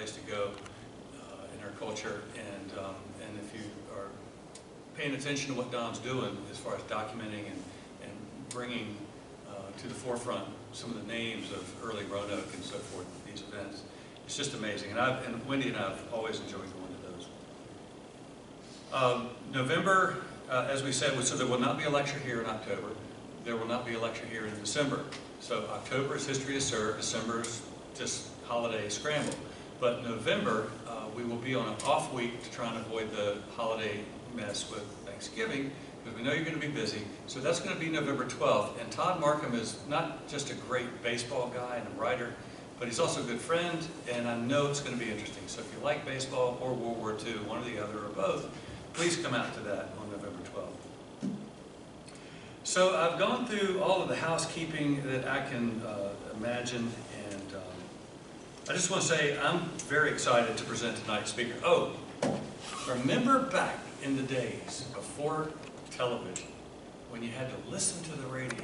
place to go in our culture, and if you are paying attention to what Don's doing as far as documenting and bringing to the forefront some of the names of early Roanoke and so forth, these events, it's just amazing. And Wendy and I have always enjoyed going to those. November, as we said, so there will not be a lecture here in October. There will not be a lecture here in December. So October is History is Served, December is just holiday scramble. But November, we will be on an off week to try and avoid the holiday mess with Thanksgiving, because we know you're going to be busy. So that's going to be November 12th. And Todd Markham is not just a great baseball guy and a writer, but he's also a good friend, and I know it's going to be interesting. So if you like baseball or World War II, one or the other or both, please come out to that on November 12th. So I've gone through all of the housekeeping that I can imagine, and I just want to say I'm very excited to present tonight's speaker. Oh, remember back in the days before television, when you had to listen to the radio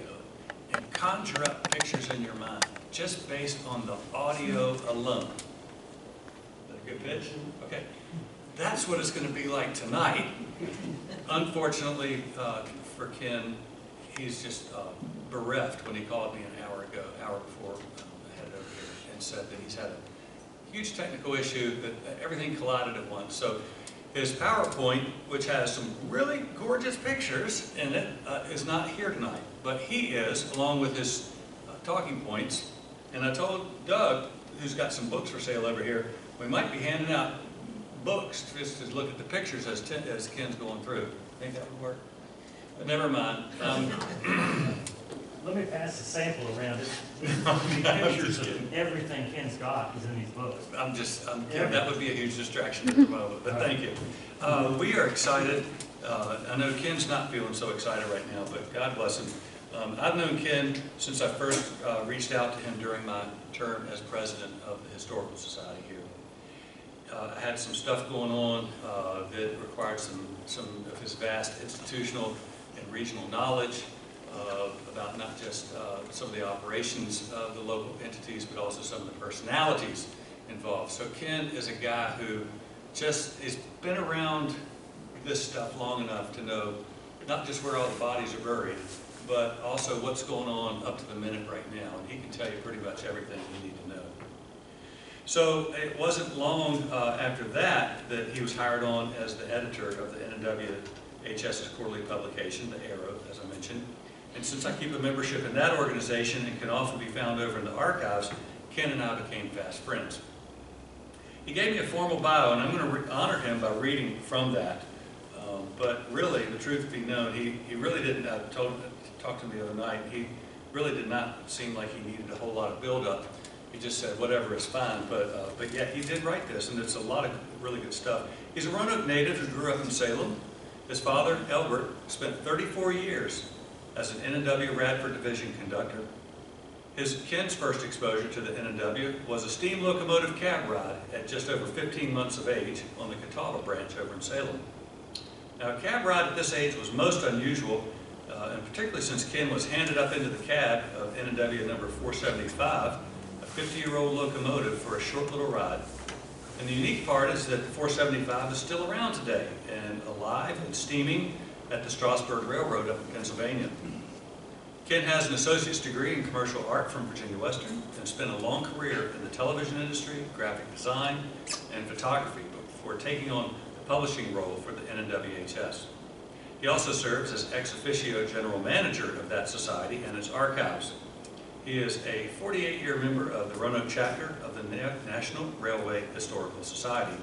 and conjure up pictures in your mind just based on the audio alone? Is that a good pitch? Okay. That's what it's going to be like tonight. Unfortunately for Ken, he's just bereft when he called me an hour before I headed over here, and said that he's had a huge technical issue, that everything collided at once. So his PowerPoint, which has some really gorgeous pictures in it, is not here tonight. But he is, along with his talking points. And I told Doug, who's got some books for sale over here, we might be handing out books just to look at the pictures as Ken's going through. Think that would work? But never mind. Let me pass the sample around. Pictures of everything Ken's got is in these books. That would be a huge distraction at the moment, but thank you. We are excited. I know Ken's not feeling so excited right now, but God bless him. I've known Ken since I first reached out to him during my term as president of the Historical Society here. I had some stuff going on that required some of his vast institutional and regional knowledge about not just some of the operations of the local entities, but also some of the personalities involved. So Ken is a guy who just has been around this stuff long enough to know not just where all the bodies are buried, but also what's going on up to the minute right now. And he can tell you pretty much everything you need to know. So it wasn't long after that he was hired on as the editor of the NWHS's quarterly publication, the Arrow, as I mentioned. And since I keep a membership in that organization and can often be found over in the archives, Ken and I became fast friends. He gave me a formal bio, and I'm going to honor him by reading from that. But really, the truth be known, he really didn't, talked to me the other night, he really did not seem like he needed a whole lot of build-up. He just said, whatever is fine, but yeah, he did write this, and it's a lot of really good stuff. He's a Roanoke native who grew up in Salem. His father, Elbert, spent 34 years as an N&W Radford Division conductor. Ken's first exposure to the N&W was a steam locomotive cab ride at just over 15 months of age on the Catawba branch over in Salem. Now, a cab ride at this age was most unusual, and particularly since Ken was handed up into the cab of N&W number 475, a 50-year-old locomotive, for a short little ride. And the unique part is that the 475 is still around today and alive and steaming at the Strasburg Railroad up in Pennsylvania. Ken has an associate's degree in commercial art from Virginia Western and spent a long career in the television industry, graphic design, and photography before taking on the publishing role for the NWHS. He also serves as ex officio general manager of that society and its archives. He is a 48-year member of the Roanoke chapter of the National Railway Historical Society,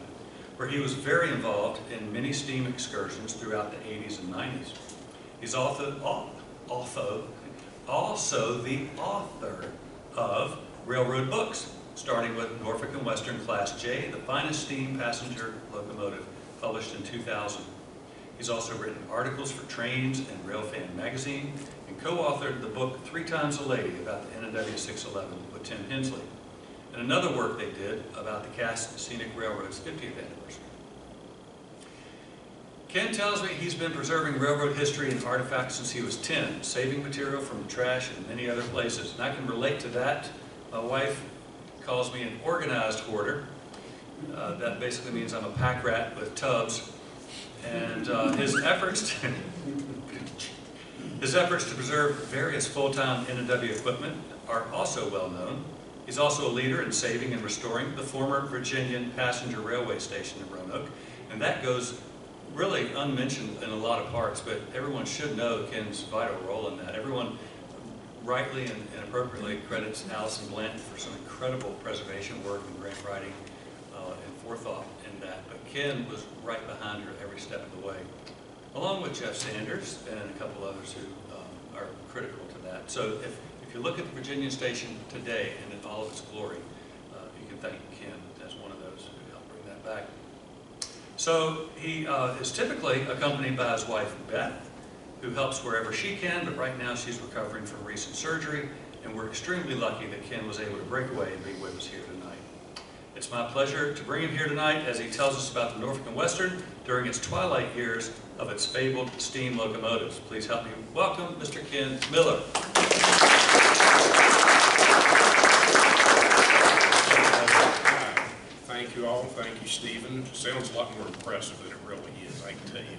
where he was very involved in many steam excursions throughout the 80s and 90s. He's also the author of railroad books, starting with Norfolk and Western Class J, the finest steam passenger locomotive, published in 2000. He's also written articles for Trains and Railfan magazine, and co-authored the book 3 Times a Lady about the N&W 611 with Tim Hensley, and another work they did about the Cass Scenic Railroad's 50th anniversary. Ken tells me he's been preserving railroad history and artifacts since he was 10, saving material from trash and many other places. And I can relate to that. My wife calls me an organized hoarder, That basically means I'm a pack rat with tubs. And his efforts to preserve various full-time N&W equipment are also well known. He's also a leader in saving and restoring the former Virginian passenger railway station in Roanoke. And that goes really unmentioned in a lot of parts, but everyone should know Ken's vital role in that. Everyone rightly and appropriately credits Allison Blanton for some incredible preservation work and grant writing and forethought in that. But Ken was right behind her every step of the way, along with Jeff Sanders and a couple others who are critical to that. So if you look at the Virginia station today and in all of its glory, you can thank Ken as one of those who helped bring that back. So he is typically accompanied by his wife, Beth, who helps wherever she can, but right now she's recovering from recent surgery, and we're extremely lucky that Ken was able to break away and be with us here tonight. It's my pleasure to bring him here tonight as he tells us about the Norfolk and Western during its twilight years of its fabled steam locomotives. Please help me welcome Mr. Ken Miller. Thank you all. Thank you, Stephen. Sounds a lot more impressive than it really is, I can tell you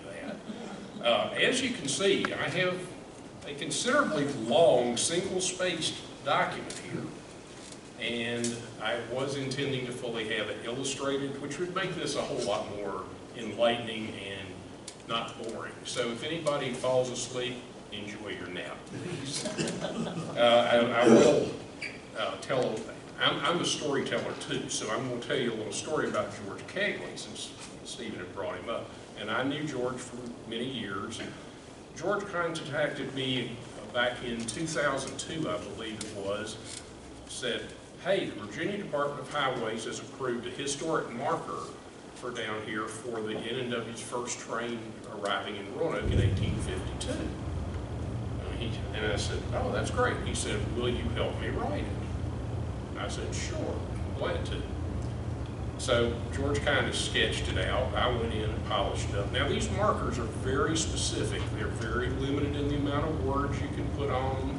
that. As you can see, I have a considerably long single-spaced document here, and I was intending to fully have it illustrated, which would make this a whole lot more enlightening and not boring. So if anybody falls asleep, enjoy your nap, please. I will tell, I'm a storyteller too, so I'm going to tell you a little story about George Kegley, since Stephen had brought him up. And I knew George for many years. George contacted me back in 2002, I believe it was, said, hey, the Virginia Department of Highways has approved a historic marker for down here for the N&W's first train arriving in Roanoke in 1852. And I said, oh, that's great. He said, will you help me write it? I said, sure, glad to. So George kind of sketched it out. I went in and polished it up. Now these markers are very specific. They're very limited in the amount of words you can put on them.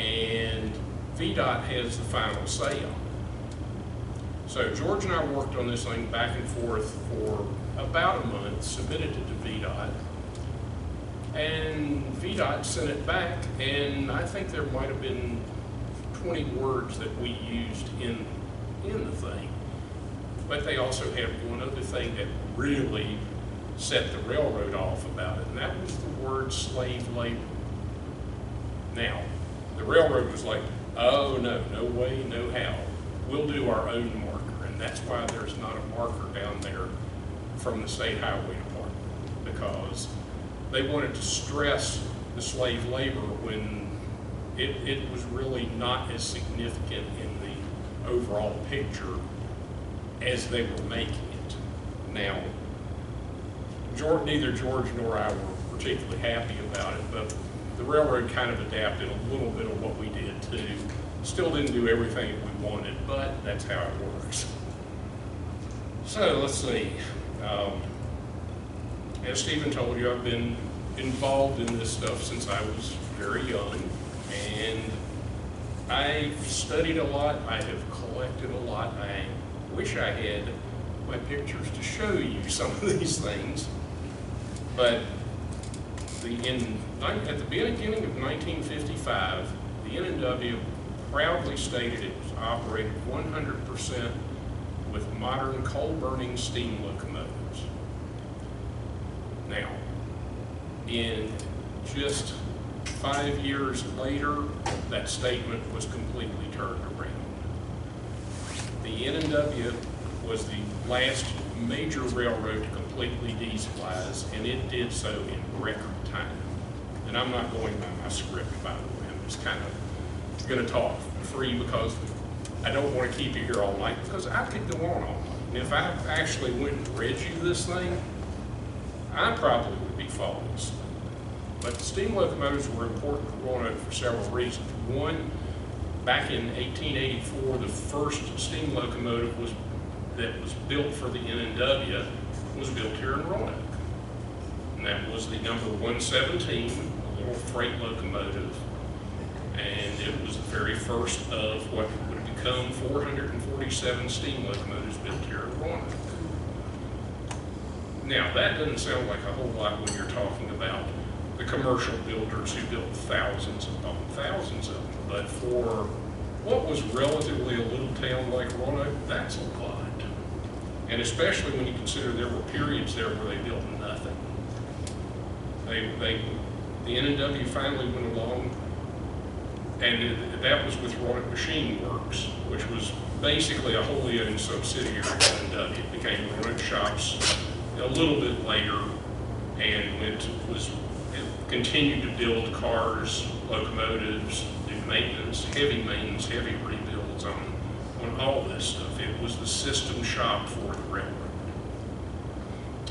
And VDOT has the final say on it. So George and I worked on this thing back and forth for about a month, submitted it to VDOT. And VDOT sent it back, and I think there might have been 20 words that we used in the thing. But they also had one other thing that really set the railroad off about it, and that was the word slave labor. Now, the railroad was like, oh no, no way, no how. We'll do our own marker, and that's why there's not a marker down there from the State Highway Department, because they wanted to stress the slave labor when it was really not as significant in the overall picture as they were making it. Now, neither George nor I were particularly happy about it, but the railroad kind of adapted a little bit of what we did too. Still didn't do everything that we wanted, but that's how it works. So let's see. As Stephen told you, I've been involved in this stuff since I was very young, and I've studied a lot. I have collected a lot. I wish I had my pictures to show you some of these things, but at the beginning of 1955, the N&W proudly stated it was operated 100% with modern coal-burning steam locomotives. Now, in just 5 years later, that statement was completely turned around. The N&W was the last major railroad to completely dieselize, and it did so in record time. And I'm not going by my script, by the way. I'm just kind of going to talk free because I don't want to keep you here all night, because I could go on all night. And if I actually went and read you this thing, I probably would be falling asleep. But the steam locomotives were important to Roanoke for several reasons. One, back in 1884, the first steam locomotive that was built for the N&W was built here in Roanoke. And that was the number 117, a little freight locomotive. And it was the very first of what would become 447 steam locomotives built here at Roanoke. Now, that doesn't sound like a whole lot when you're talking about the commercial builders who built thousands upon thousands of them, but for what was relatively a little town like Roanoke, that's a lot. And especially when you consider there were periods there where they built nothing. The N&W finally went along, and that was with Roanoke Machine Works, which was basically a wholly owned subsidiary of N&W. It became Roanoke Shops a little bit later, and it continued to build cars, locomotives, do maintenance, heavy rebuilds on all this stuff. It was the system shop for the railroad.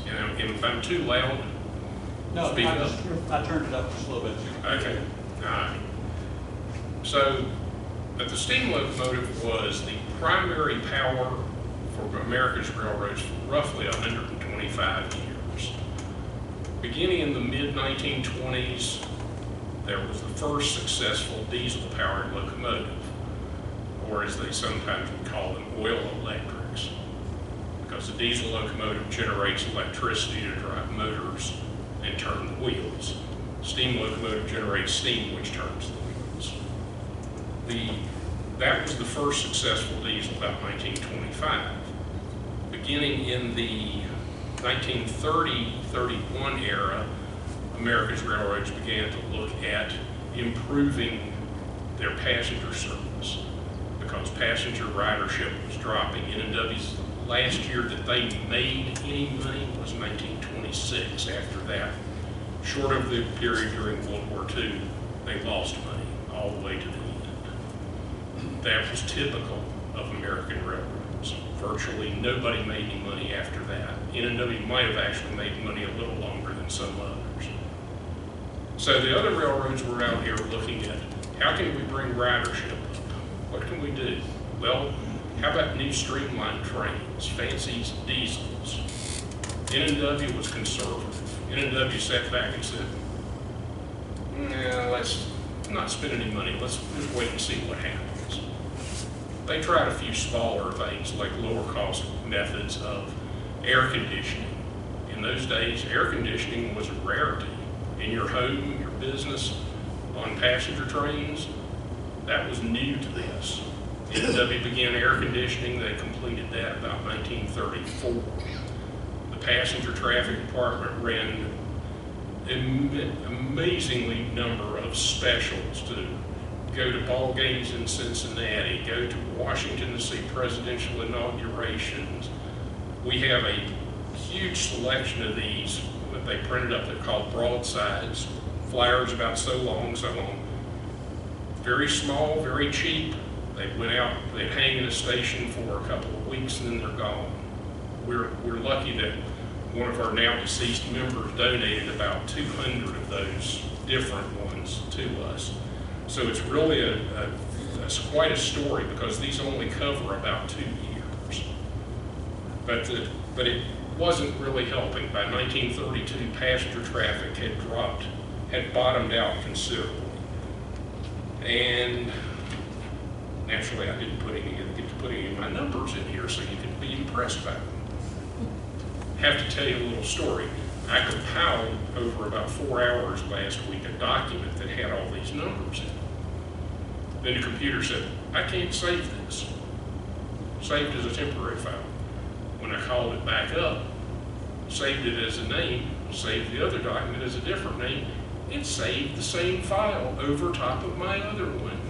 And if I'm too loud, No, speak up. I turned it up just a little bit. Okay, all right. So, but the steam locomotive was the primary power for America's railroads for roughly 125 years. Beginning in the mid-1920s, there was the first successful diesel-powered locomotive, or as they sometimes would call them, oil electrics, because the diesel locomotive generates electricity to drive motors and turn the wheels. Steam locomotive generates steam, which turns the wheels. That was the first successful diesel, about 1925. Beginning in the 1930-31 era, America's railroads began to look at improving their passenger service because passenger ridership was dropping. N&W's last year that they made any money was 1926. After that, short of the period during World War II, they lost money all the way to the end. That was typical of American railroads. Virtually nobody made any money after that. N&W might have actually made money a little longer than some others. So the other railroads were out here looking at how can we bring ridership up? What can we do? Well, how about new streamlined trains, fancy diesels? N&W was conservative. N&W sat back and said, let's not spend any money. Let's just wait and see what happens. They tried a few smaller things like lower cost methods of air conditioning. In those days, air conditioning was a rarity. In your home, your business, on passenger trains, that was new to this. N&W began air conditioning. They completed that about 1934. The passenger traffic department ran an amazingly number of specials to go to ball games in Cincinnati, go to Washington to see presidential inaugurations. We have a huge selection of these that they printed up. They're called broadsides, flyers about so long. Very small, very cheap. They went out, they'd hang in a station for a couple of weeks and then they're gone. We're lucky that one of our now deceased members donated about 200 of those different ones to us. So it's really it's quite a story because these only cover about 2 years. But it wasn't really helping. By 1932, passenger traffic had bottomed out considerably. And naturally, I didn't get to put any of my numbers in here so you could be impressed by them. Have to tell you a little story. I compiled over about 4 hours last week a document that had all these numbers in it. Then the computer said, I can't save this. Saved as a temporary file. When I called it back up, saved it as a name, saved the other document as a different name, it saved the same file over top of my other one.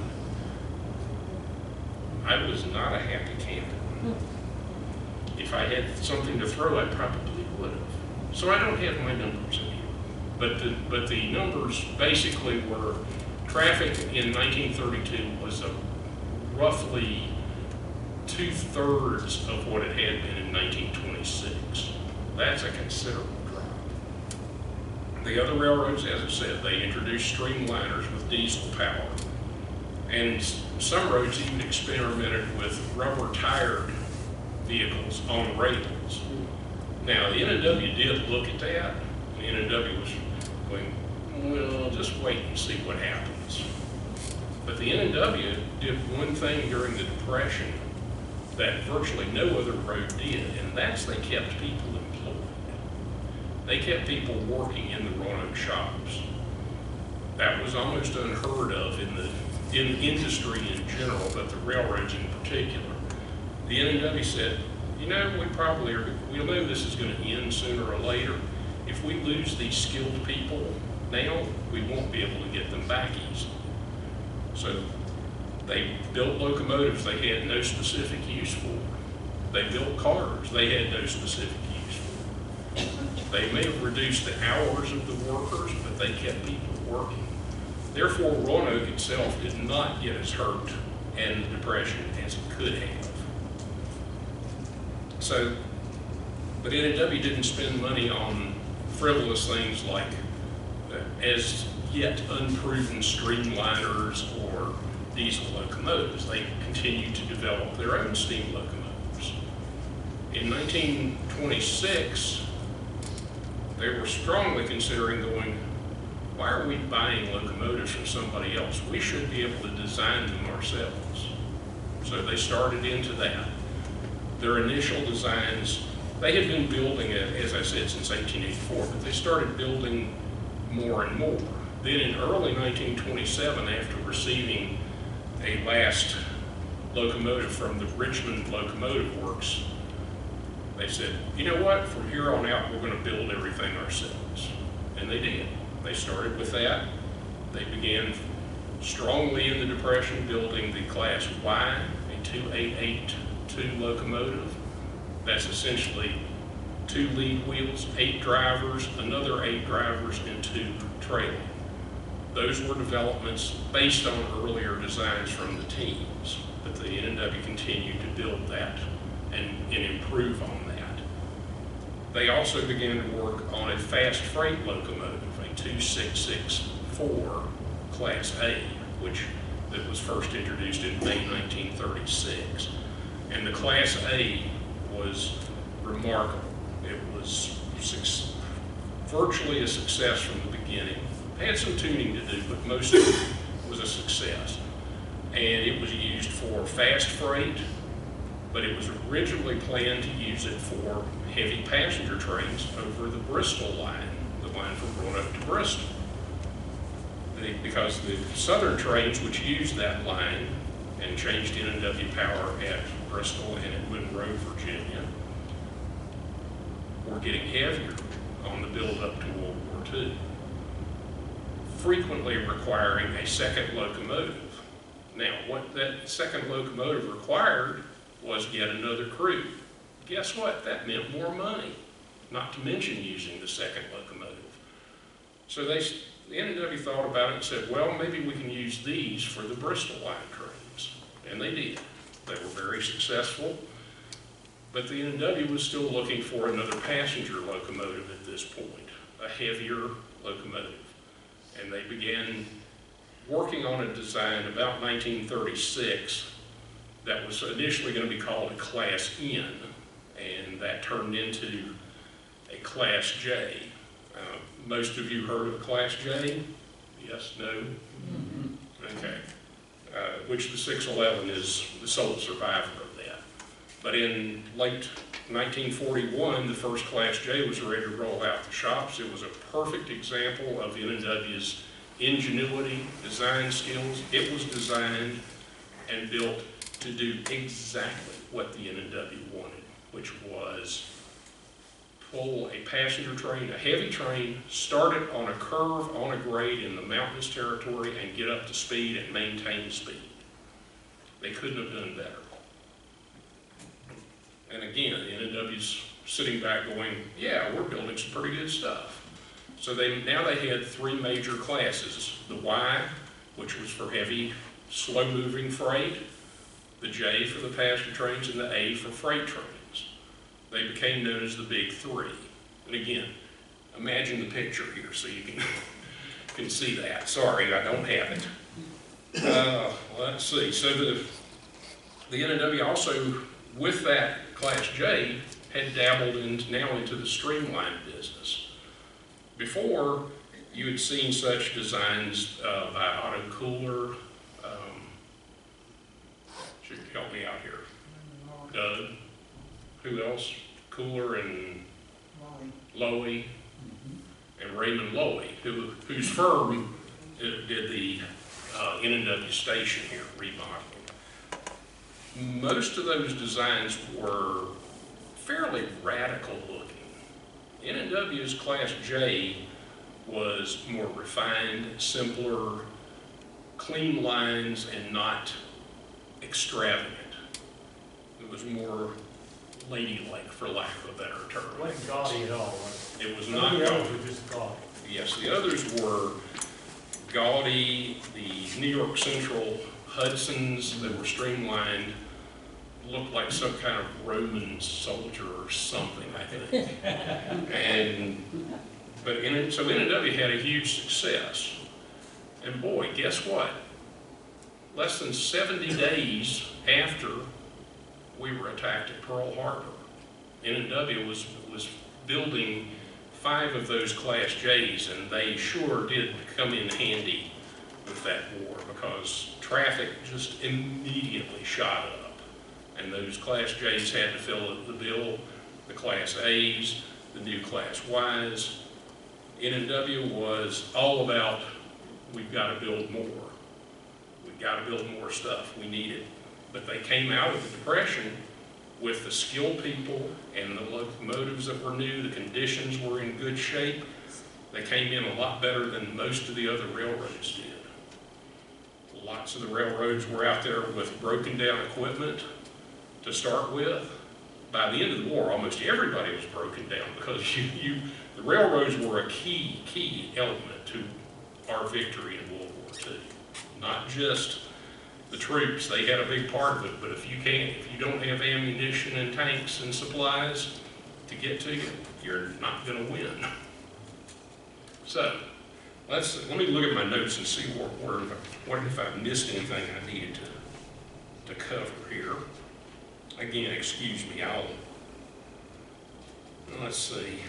I was not a happy camper. If I had something to throw, I probably would have. So I don't have my numbers in here. But the numbers basically were traffic in 1932 was roughly 2/3 of what it had been in 1926. That's a considerable drop. The other railroads, as I said, they introduced streamliners with diesel power. And some roads even experimented with rubber-tired vehicles on rails. Now, the N&W did look at that. The N&W was going, well, just wait and see what happens. But the N&W did one thing during the Depression that virtually no other road did, and that's they kept people employed. They kept people working in the Roanoke shops. That was almost unheard of in industry in general, but the railroads in particular. The N&W said, you know, we know this is going to end sooner or later. If we lose these skilled people now, we won't be able to get them back easily. So they built locomotives they had no specific use for. They built cars they had no specific use for. They may have reduced the hours of the workers, but they kept people working. Therefore, Roanoke itself did not get as hurt in the Depression as it could have. So, but N&W didn't spend money on frivolous things like as yet unproven streamliners or diesel locomotives. They continued to develop their own steam locomotives. In 1926, they were strongly considering going, why are we buying locomotives from somebody else? We should be able to design them ourselves. So they started into that. Their initial designs, they had been building it, as I said, since 1884, but they started building more and more. Then in early 1927, after receiving a last locomotive from the Richmond Locomotive Works, they said, you know what, from here on out, we're going to build everything ourselves. And they did. They started with that. They began strongly in the Depression building the Class Y, a 2882 locomotive. That's essentially 2 lead wheels, 8 drivers, another 8 drivers, and 2 trailing. Those were developments based on earlier designs from the teams, but the N&W continued to build that and improve on that. They also began to work on a fast freight locomotive, a 2664 Class A, that was first introduced in May 1936. And the Class A was remarkable. It was virtually a success from the beginning. Had some tuning to do, but most of it was a success. And it was used for fast freight, but it was originally planned to use it for heavy passenger trains over the Bristol line, the line from Roanoke to Bristol. Because the southern trains, which used that line and changed N&W power at Bristol and at Monroe, Virginia, were getting heavier on the build up to World War II, frequently requiring a second locomotive. Now, what that second locomotive required was yet another crew. Guess what? That meant more money, not to mention using the second locomotive. So the N&W thought about it and said, well, maybe we can use these for the Bristol line trains. And they did. They were very successful. But the N&W was still looking for another passenger locomotive at this point, a heavier locomotive. And they began working on a design about 1936 that was initially going to be called a Class N, and that turned into a Class J. Most of you heard of a Class J? Yes, no? Mm-hmm. Okay. Which the 611 is the sole survivor of that. But in late 1941, the first Class J was ready to roll out the shops. It was a perfect example of N&W's ingenuity, design skills. It was designed and built to do exactly what the N&W wanted, which was pull a passenger train, a heavy train, start it on a curve, on a grade in the mountainous territory, and get up to speed and maintain speed. They couldn't have done better. And again, N&W's sitting back going, yeah, we're building some pretty good stuff. So now they had 3 major classes: the Y, which was for heavy, slow-moving freight, the J for the passenger trains, and the A for freight trains. They became known as the Big Three. And again, imagine the picture here so you can see that. Sorry, I don't have it. Let's see. So the N&W also, with that Class J, had dabbled now into the streamlined business. Before, you had seen such designs by Otto Kohler, Should help me out here. Doug. Who else? Cooler and Lowy. And Raymond Lowy, whose firm did the N&W station here, remodeling. Most of those designs were fairly radical looking. N&W's Class J was more refined, simpler, clean lines, and not extravagant. It was more ladylike, for lack of a better term. It wasn't gaudy at all, was it? It was not The others gaudy. were just gaudy. Yes, the others were gaudy. The New York Central Hudsons that were streamlined looked like some kind of Roman soldier or something, I think. So N&W had a huge success. And boy, guess what? Less than 70 days after we were attacked at Pearl Harbor, N&W was building 5 of those Class J's, and they sure did come in handy with that war because traffic just immediately shot up. And those Class J's had to fill the bill, the Class A's, the new Class Y's. N&W was all about, we've got to build more. We've got to build more stuff. We need it. But they came out of the Depression with the skilled people and the locomotives that were new. The conditions were in good shape. They came in a lot better than most of the other railroads did. Lots of the railroads were out there with broken down equipment to start with. By the end of the war, almost everybody was broken down because the railroads were a key element to our victory in World War II. Not just the troops, they had a big part of it, but if you don't have ammunition and tanks and supplies to get to you, you're not going to win. So, let me look at my notes and see what if I've missed anything I needed to cover here. Again, excuse me, let's see.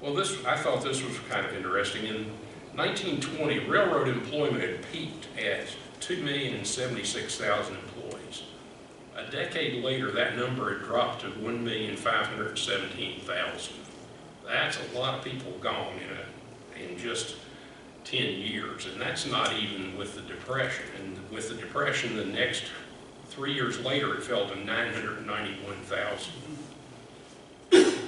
Well, I thought this was kind of interesting. In 1920, railroad employment had peaked at 2,076,000 employees. A decade later, that number had dropped to 1,517,000. That's a lot of people gone in just 10 years, and that's not even with the Depression. And with the Depression, the next 3 years later, it fell to 991,000.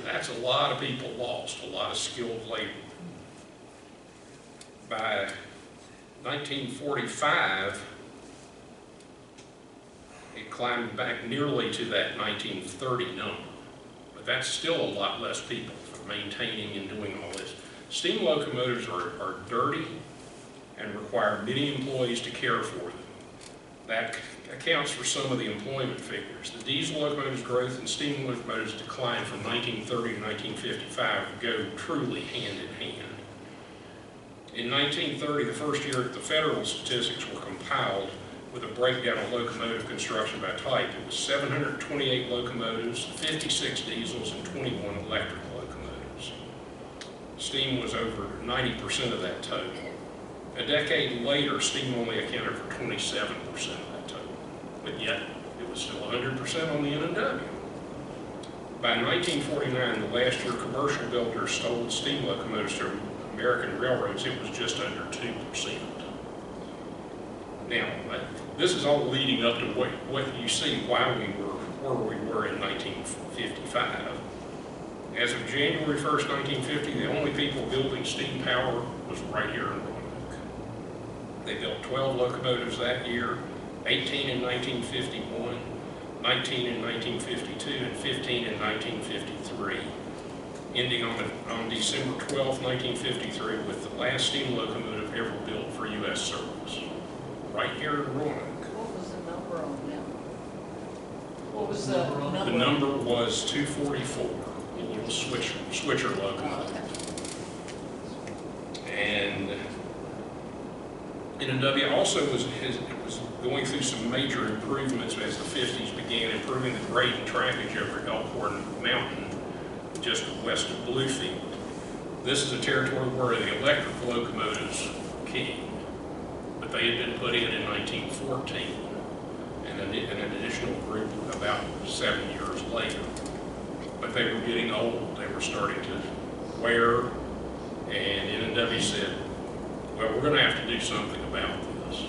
That's a lot of people lost, a lot of skilled labor. By 1945, it climbed back nearly to that 1930 number. But that's still a lot less people for maintaining and doing all this. Steam locomotives are dirty and require many employees to care for them. That accounts for some of the employment figures. The diesel locomotives' growth and steam locomotives' decline from 1930 to 1955 go truly hand in hand. In 1930, the first year the federal statistics were compiled with a breakdown of locomotive construction by type. It was 728 locomotives, 56 diesels, and 21 electric locomotives. Steam was over 90% of that total. A decade later, steam only accounted for 27% of that total, but yet it was still 100% on the N&W. By 1949, the last year commercial builders sold steam locomotives to American railroads, it was just under 2%. Now, this is all leading up to what you see why we were where we were in 1955. As of January 1st, 1950, the only people building steam power was right here in Norfolk. They built 12 locomotives that year, 18 in 1951, 19 in 1952, and 15 in 1953, ending on December 12, 1953, with the last steam locomotive ever built for U.S. service, right here in Roanoke. What was the number on them? What was the number? The number was 244, a little switcher locomotive. And N&W also was going through some major improvements as the 50s began, improving the grade and trackage over Elkhorn Mountain, just west of Bluefield. This is a territory where the electric locomotives came. but they had been put in 1914, and an additional group about 7 years later. But they were getting old, they were starting to wear, and N&W said, well, we're going to have to do something about this.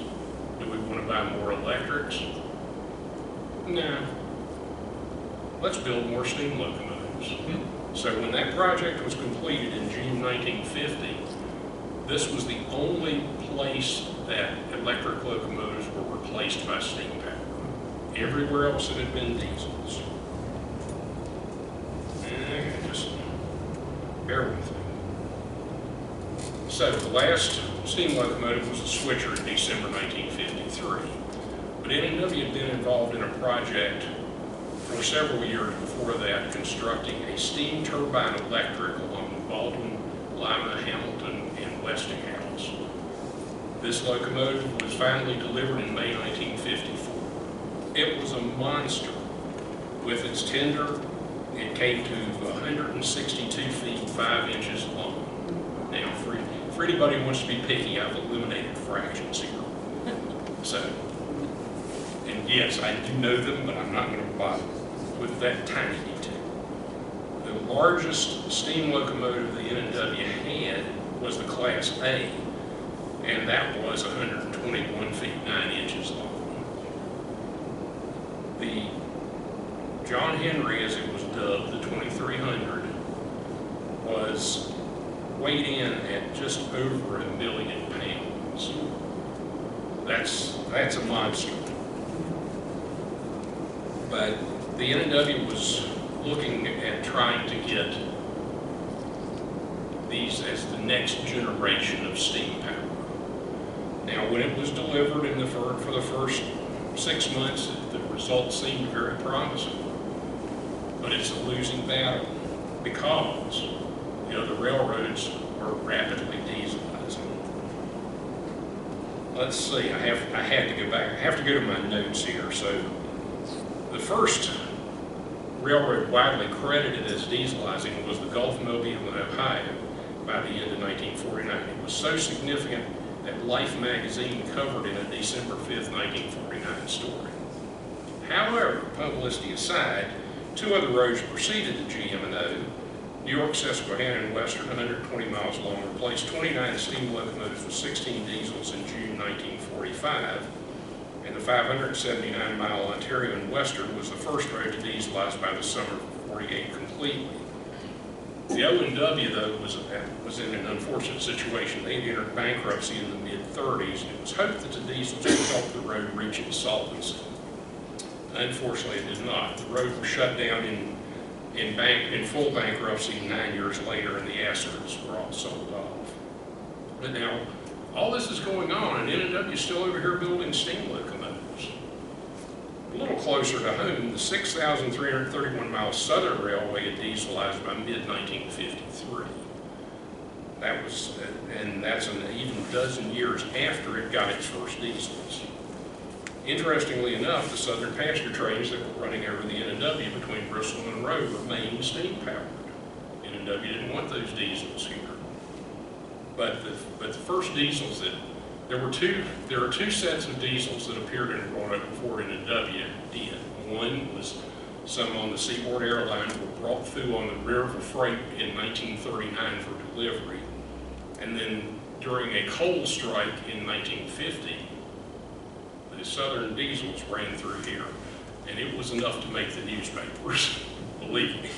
Do we want to buy more electrics? No. Let's build more steam locomotives. So when that project was completed in June 1950, this was the only place that electric locomotives were replaced by steam power. Everywhere else it had been diesels. Just bear with me. So the last steam locomotive was a switcher in December 1953. But N&W had been involved in a project for several years before that, constructing a steam turbine electric along the Baldwin, Lima, Hamilton, and Westinghouse. This locomotive was finally delivered in May 1954. It was a monster. With its tender, it came to 162 feet 5 inches long. Now, for anybody who wants to be picky, I've eliminated fractions here. So, and yes, I do know them, but I'm not going to bother with that tiny detail. The largest steam locomotive the N&W had was the Class A, and that was 121 feet 9 inches long. The John Henry, as it was dubbed, the 2300, was weighed in at just over 1 million pounds. That's a monster. But the N&W was looking at trying to get these as the next generation of steam power. Now, when it was delivered for the first 6 months, the results seemed very promising. But it's a losing battle because the other railroads were rapidly dieselizing. Let's see, I had to go back. I have to go to my notes here. So the first railroad widely credited as dieselizing was the Gulf Mobile in Ohio by the end of 1949. It was so significant that Life magazine covered it in a December 5th, 1949 story. However, publicity aside, 2 other roads preceded the GM&O. New York Susquehanna and Western, 120 miles long, replaced 29 steam locomotives with 16 diesels in June 1945. And the 579-mile Ontario and Western was the first road to dieselize by the summer of '48 completely. The O&W, though, was in an unfortunate situation. They had entered bankruptcy in the mid-30s, and it was hoped that the diesels would help the road reach insolvency. Unfortunately, it did not. The road was shut down in full bankruptcy 9 years later, and the assets were all sold off. But now, all this is going on, and N&W is still over here building steam locomotives. A little closer to home, the 6,331-mile Southern Railway had dieselized by mid-1953. And that's an even dozen years after it got its first diesels. Interestingly enough, the Southern passenger trains that were running over the N&W between Bristol and Monroe remained steam-powered. N&W didn't want those diesels here. But the first diesels there are two sets of diesels that appeared in Roanoke before N&W did. One was some on the Seaboard Airline were brought through on the rear of a freight in 1939 for delivery. And then during a coal strike in 1950, the Southern diesels ran through here, and it was enough to make the newspapers, believe me.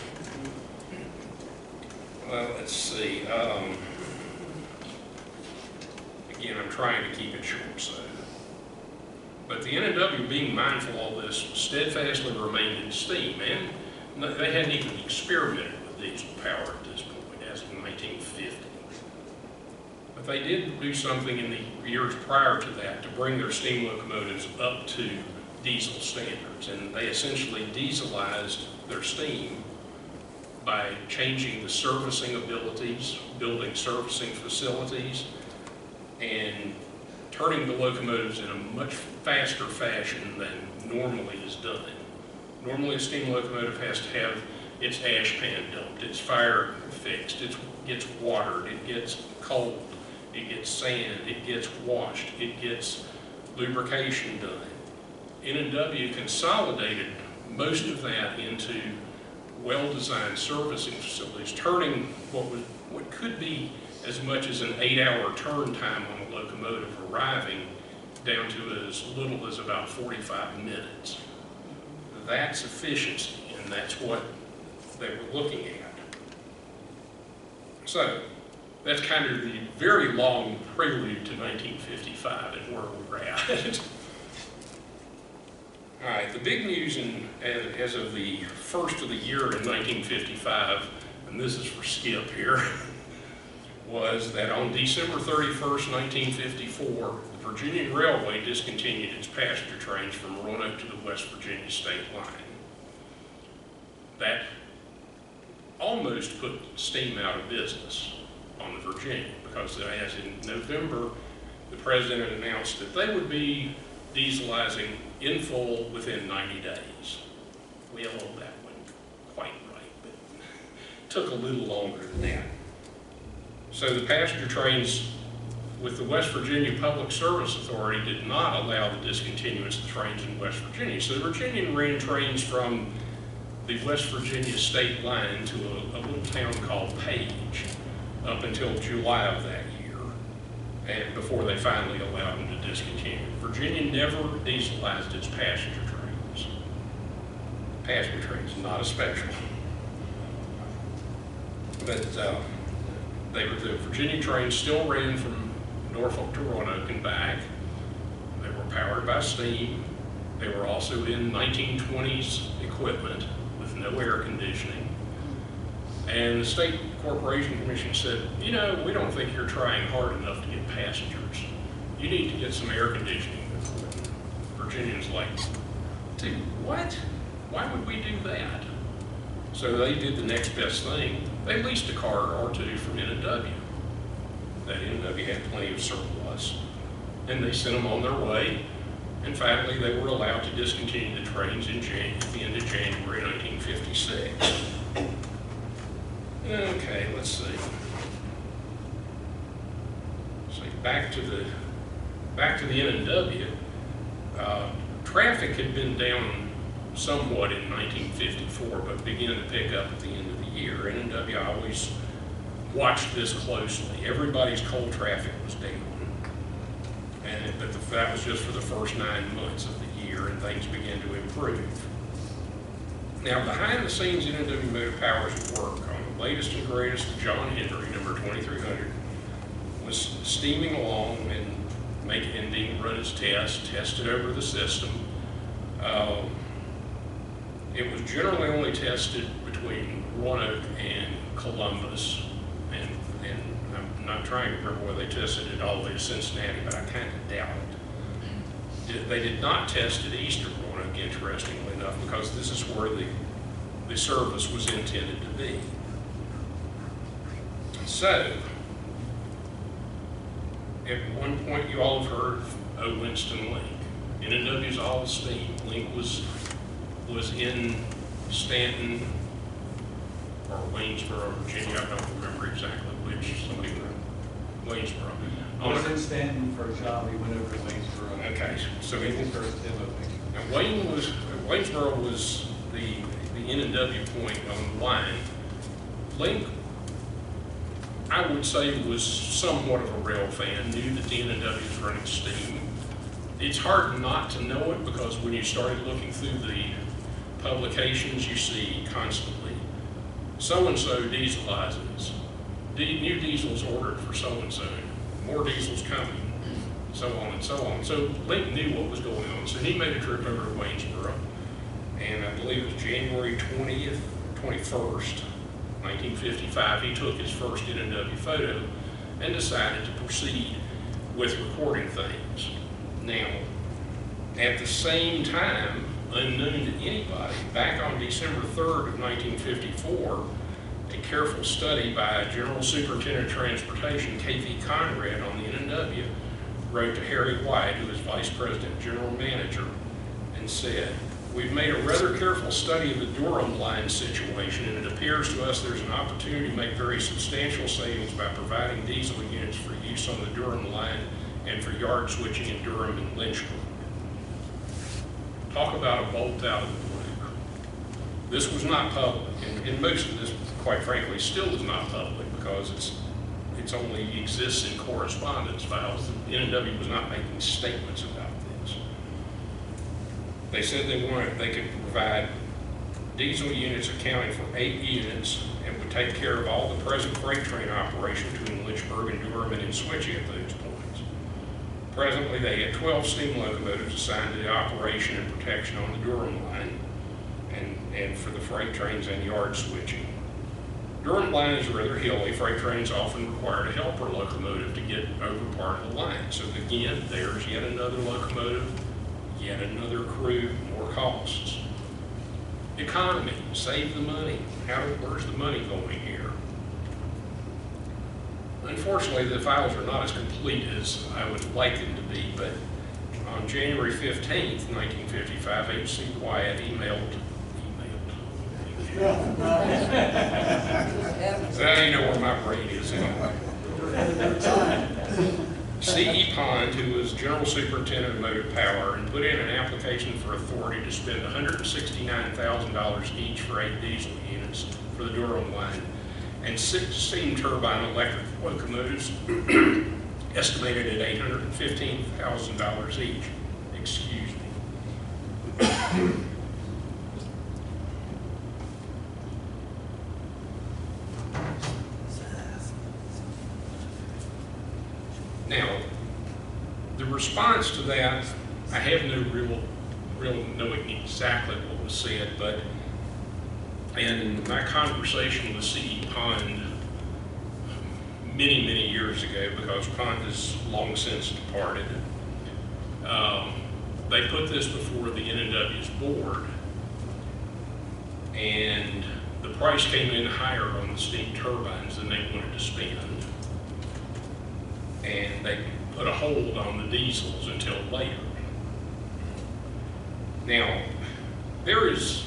Well, let's see. Again, I'm trying to keep it short, so. But the N&W, being mindful of all this, steadfastly remained in steam, and they hadn't even experimented with diesel power at this point, as in 1950. But they did do something in the years prior to that to bring their steam locomotives up to diesel standards, and they essentially dieselized their steam by changing the servicing abilities, building servicing facilities, and turning the locomotives in a much faster fashion than normally is done. Normally a steam locomotive has to have its ash pan dumped, its fire fixed, it gets watered, it gets cold, it gets sand, it gets washed, it gets lubrication done. N&W consolidated most of that into well-designed servicing facilities, turning what could be as much as an 8-hour turn time on a locomotive arriving down to as little as about 45 minutes. That's efficiency, and that's what they were looking at. So, that's kind of the very long prelude to 1955 and where we're at. All right, the big news as of the first of the year in 1955, and this is for Skip here, was that on December 31st, 1954, the Virginia Railway discontinued its passenger trains from Roanoke to the West Virginia state line. That almost put steam out of business on the Virginia, because as in November, the president announced that they would be dieselizing in full within 90 days. Well, that wasn't quite right, but it took a little longer than that. So the passenger trains with the West Virginia Public Service Authority did not allow the discontinuance of trains in West Virginia. So the Virginian ran trains from the West Virginia state line to a little town called Page up until July of that year, and before they finally allowed them to discontinue. Virginia never dieselized its passenger trains. Passenger trains, not a special. But the Virginia trains still ran from Norfolk to Roanoke and back. They were powered by steam. They were also in 1920s equipment with no air conditioning. And the State Corporation Commission said, you know, we don't think you're trying hard enough to get passengers. You need to get some air conditioning. Virginians like, dude, what? Why would we do that? So they did the next best thing. They leased a car or two from N&W. That N&W had plenty of surplus. And they sent them on their way. And finally, they were allowed to discontinue the trains at the end of January 1956. Okay, let's see. So back to the N&W. Traffic had been down somewhat in 1954, but began to pick up at the end of the year. N&W always watched this closely. Everybody's coal traffic was down, but that was just for the first 9 months of the year, and things began to improve. Now, behind the scenes, N&W Motor Power's work on the latest and greatest John Henry, number 2300, was steaming along and being run its tests, tested over the system. It was generally only tested between Roanoke and Columbus, and I'm not trying to remember whether they tested it all the way to Cincinnati, but I kind of doubt it. They did not test at eastern Roanoke, interestingly enough, because this is where the service was intended to be. So, at one point you all have heard of Winston Link. N&W's all steam. Link was in Stanton or Waynesboro, Virginia. I don't remember exactly which. Somebody Waynesboro. I was in Stanton for a job. He went over to Waynesboro. Okay, so he his first demo thing. Now Waynesboro was the N&W point on the line. Link, I would say, was somewhat of a rail fan, knew that the N&W was running steam. It's hard not to know it, because when you started looking through the publications, you see constantly, so-and-so dieselizes, new diesels ordered for so-and-so, more diesels coming, so on and so on. So Link knew what was going on, so he made a trip over to Waynesboro, and I believe it was January 21st, 1955, he took his first N&W photo and decided to proceed with recording things. Now, at the same time, unknown to anybody, back on December 3rd of 1954, a careful study by General Superintendent of Transportation, K.V. Conrad, on the N&W, wrote to Harry White, who was Vice President General Manager, and said, We've made a rather careful study of the Durham line situation, and it appears to us there's an opportunity to make very substantial savings by providing diesel units for use on the Durham line and for yard switching in Durham and Lynchburg. Talk about a bolt out of the blue. This was not public, and most of this, quite frankly, still is not public because it's only exists in correspondence files. The NW was not making statements about this. They said they could provide diesel units accounting for 8 units and would take care of all the present freight train operation between Lynchburg and Durham and in switching at those points. Presently, they had 12 steam locomotives assigned to the operation and protection on the Durham line and for the freight trains and yard switching. Durham line is rather hilly. Freight trains often require a helper locomotive to get over part of the line. So again, there's yet another locomotive, yet another crew, more costs. Economy, save the money. Where's the money going here? Unfortunately, the files are not as complete as I would like them to be, but on January 15th, 1955, H.C. Wyatt emailed. I know where my brain is anyway. C.E. Pond, who was General Superintendent of Motive Power, and put in an application for authority to spend $169,000 each for 8 diesel units for the Durham line and 6 steam turbine electric locomotives estimated at $815,000 each. Excuse me. Now, the response to that, I have no real knowing exactly what was said, but in my conversation with C.E. Pond many years ago, because Pond has long since departed, they put this before the NNW's board, and the price came in higher on the steam turbines than they wanted to spend. And they put a hold on the diesels until later. Now, there is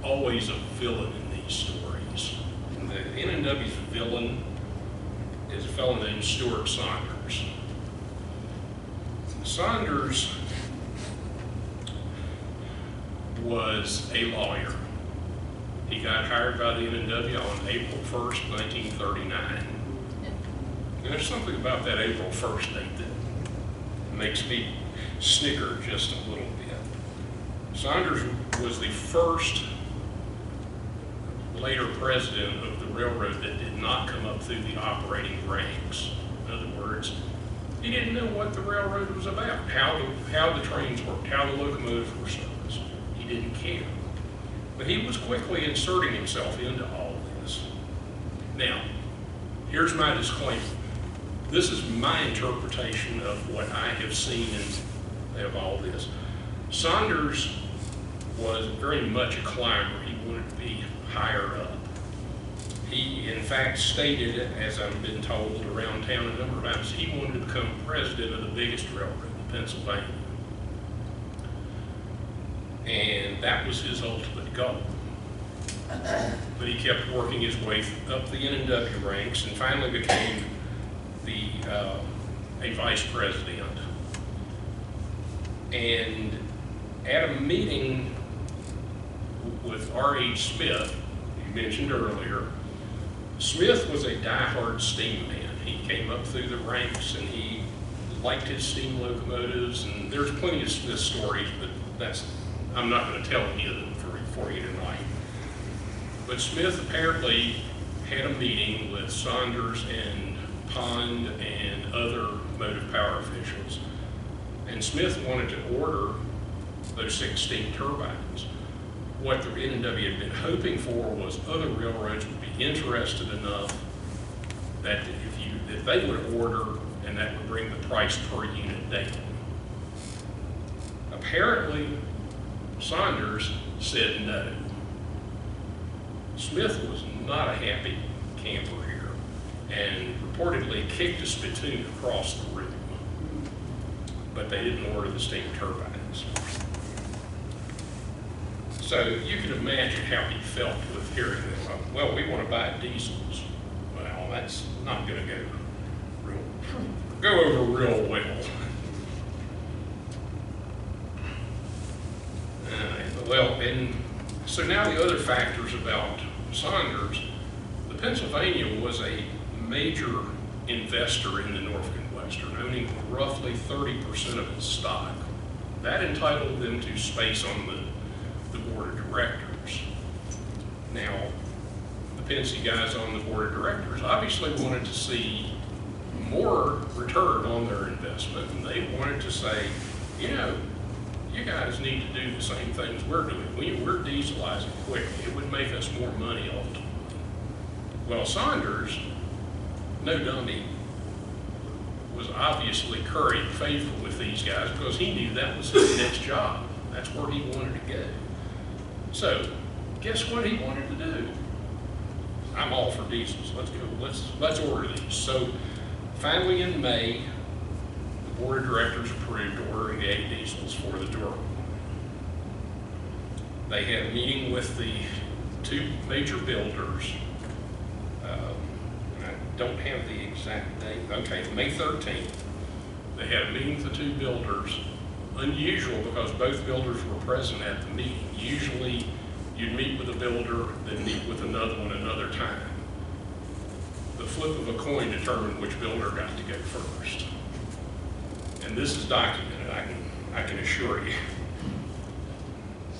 always a villain in these stories. And the NNW's villain is a fellow named Stuart Saunders. Saunders was a lawyer. He got hired by the NNW on April 1st, 1939. And there's something about that April 1st date that makes me snicker just a little bit. Saunders was the first later president of the railroad that did not come up through the operating ranks. In other words, he didn't know what the railroad was about, how the trains worked, how the locomotives were serviced. He didn't care. But he was quickly inserting himself into all this. Now, here's my disclaimer. This is my interpretation of what I have seen of all this. Saunders was very much a climber. He wanted to be higher up. He, in fact, stated, as I've been told around town a number of times, he wanted to become president of the biggest railroad in Pennsylvania. And that was his ultimate goal. But he kept working his way up the NNW ranks and finally became a vice president. And at a meeting with R.H. Smith, you mentioned earlier, Smith was a diehard steam man. He came up through the ranks and he liked his steam locomotives, and there's plenty of Smith stories, but I'm not going to tell any of them for you tonight. But Smith apparently had a meeting with Saunders and Pond and other motive power officials, and Smith wanted to order those 6 steam turbines. What the NNW had been hoping for was other railroads would be interested enough that if they would order, and that would bring the price per unit down. Apparently, Saunders said no. Smith was not a happy camper here, and reportedly kicked a spittoon across the room, but they didn't order the steam turbines. So you can imagine how he felt with hearing that. Well, we want to buy diesels. Well, that's not going to go over real well. Well, and so now the other factors about Saunders, the Pennsylvania was a major investor in the Norfolk and Western, owning roughly 30% of its stock. That entitled them to space on the board of directors. Now, the Pensy guys on the board of directors obviously wanted to see more return on their investment, and they wanted to say, you know, you guys need to do the same things we're doing. We're dieselizing quickly. It would make us more money ultimately. Well, Saunders, no dummy, was obviously curry faithful with these guys because he knew that was his next job. That's where he wanted to go. So, guess what he wanted to do? I'm all for diesels. Let's go. Let's order these. So, finally in May, the board of directors approved ordering the 8 diesels for the Durham. They had a meeting with the 2 major builders. I don't have the exact date. Okay, May 13th. They had a meeting with the 2 builders. Unusual because both builders were present at the meeting. Usually you'd meet with a builder, then meet with another one another time. The flip of a coin determined which builder got to go first. And this is documented, I can assure you.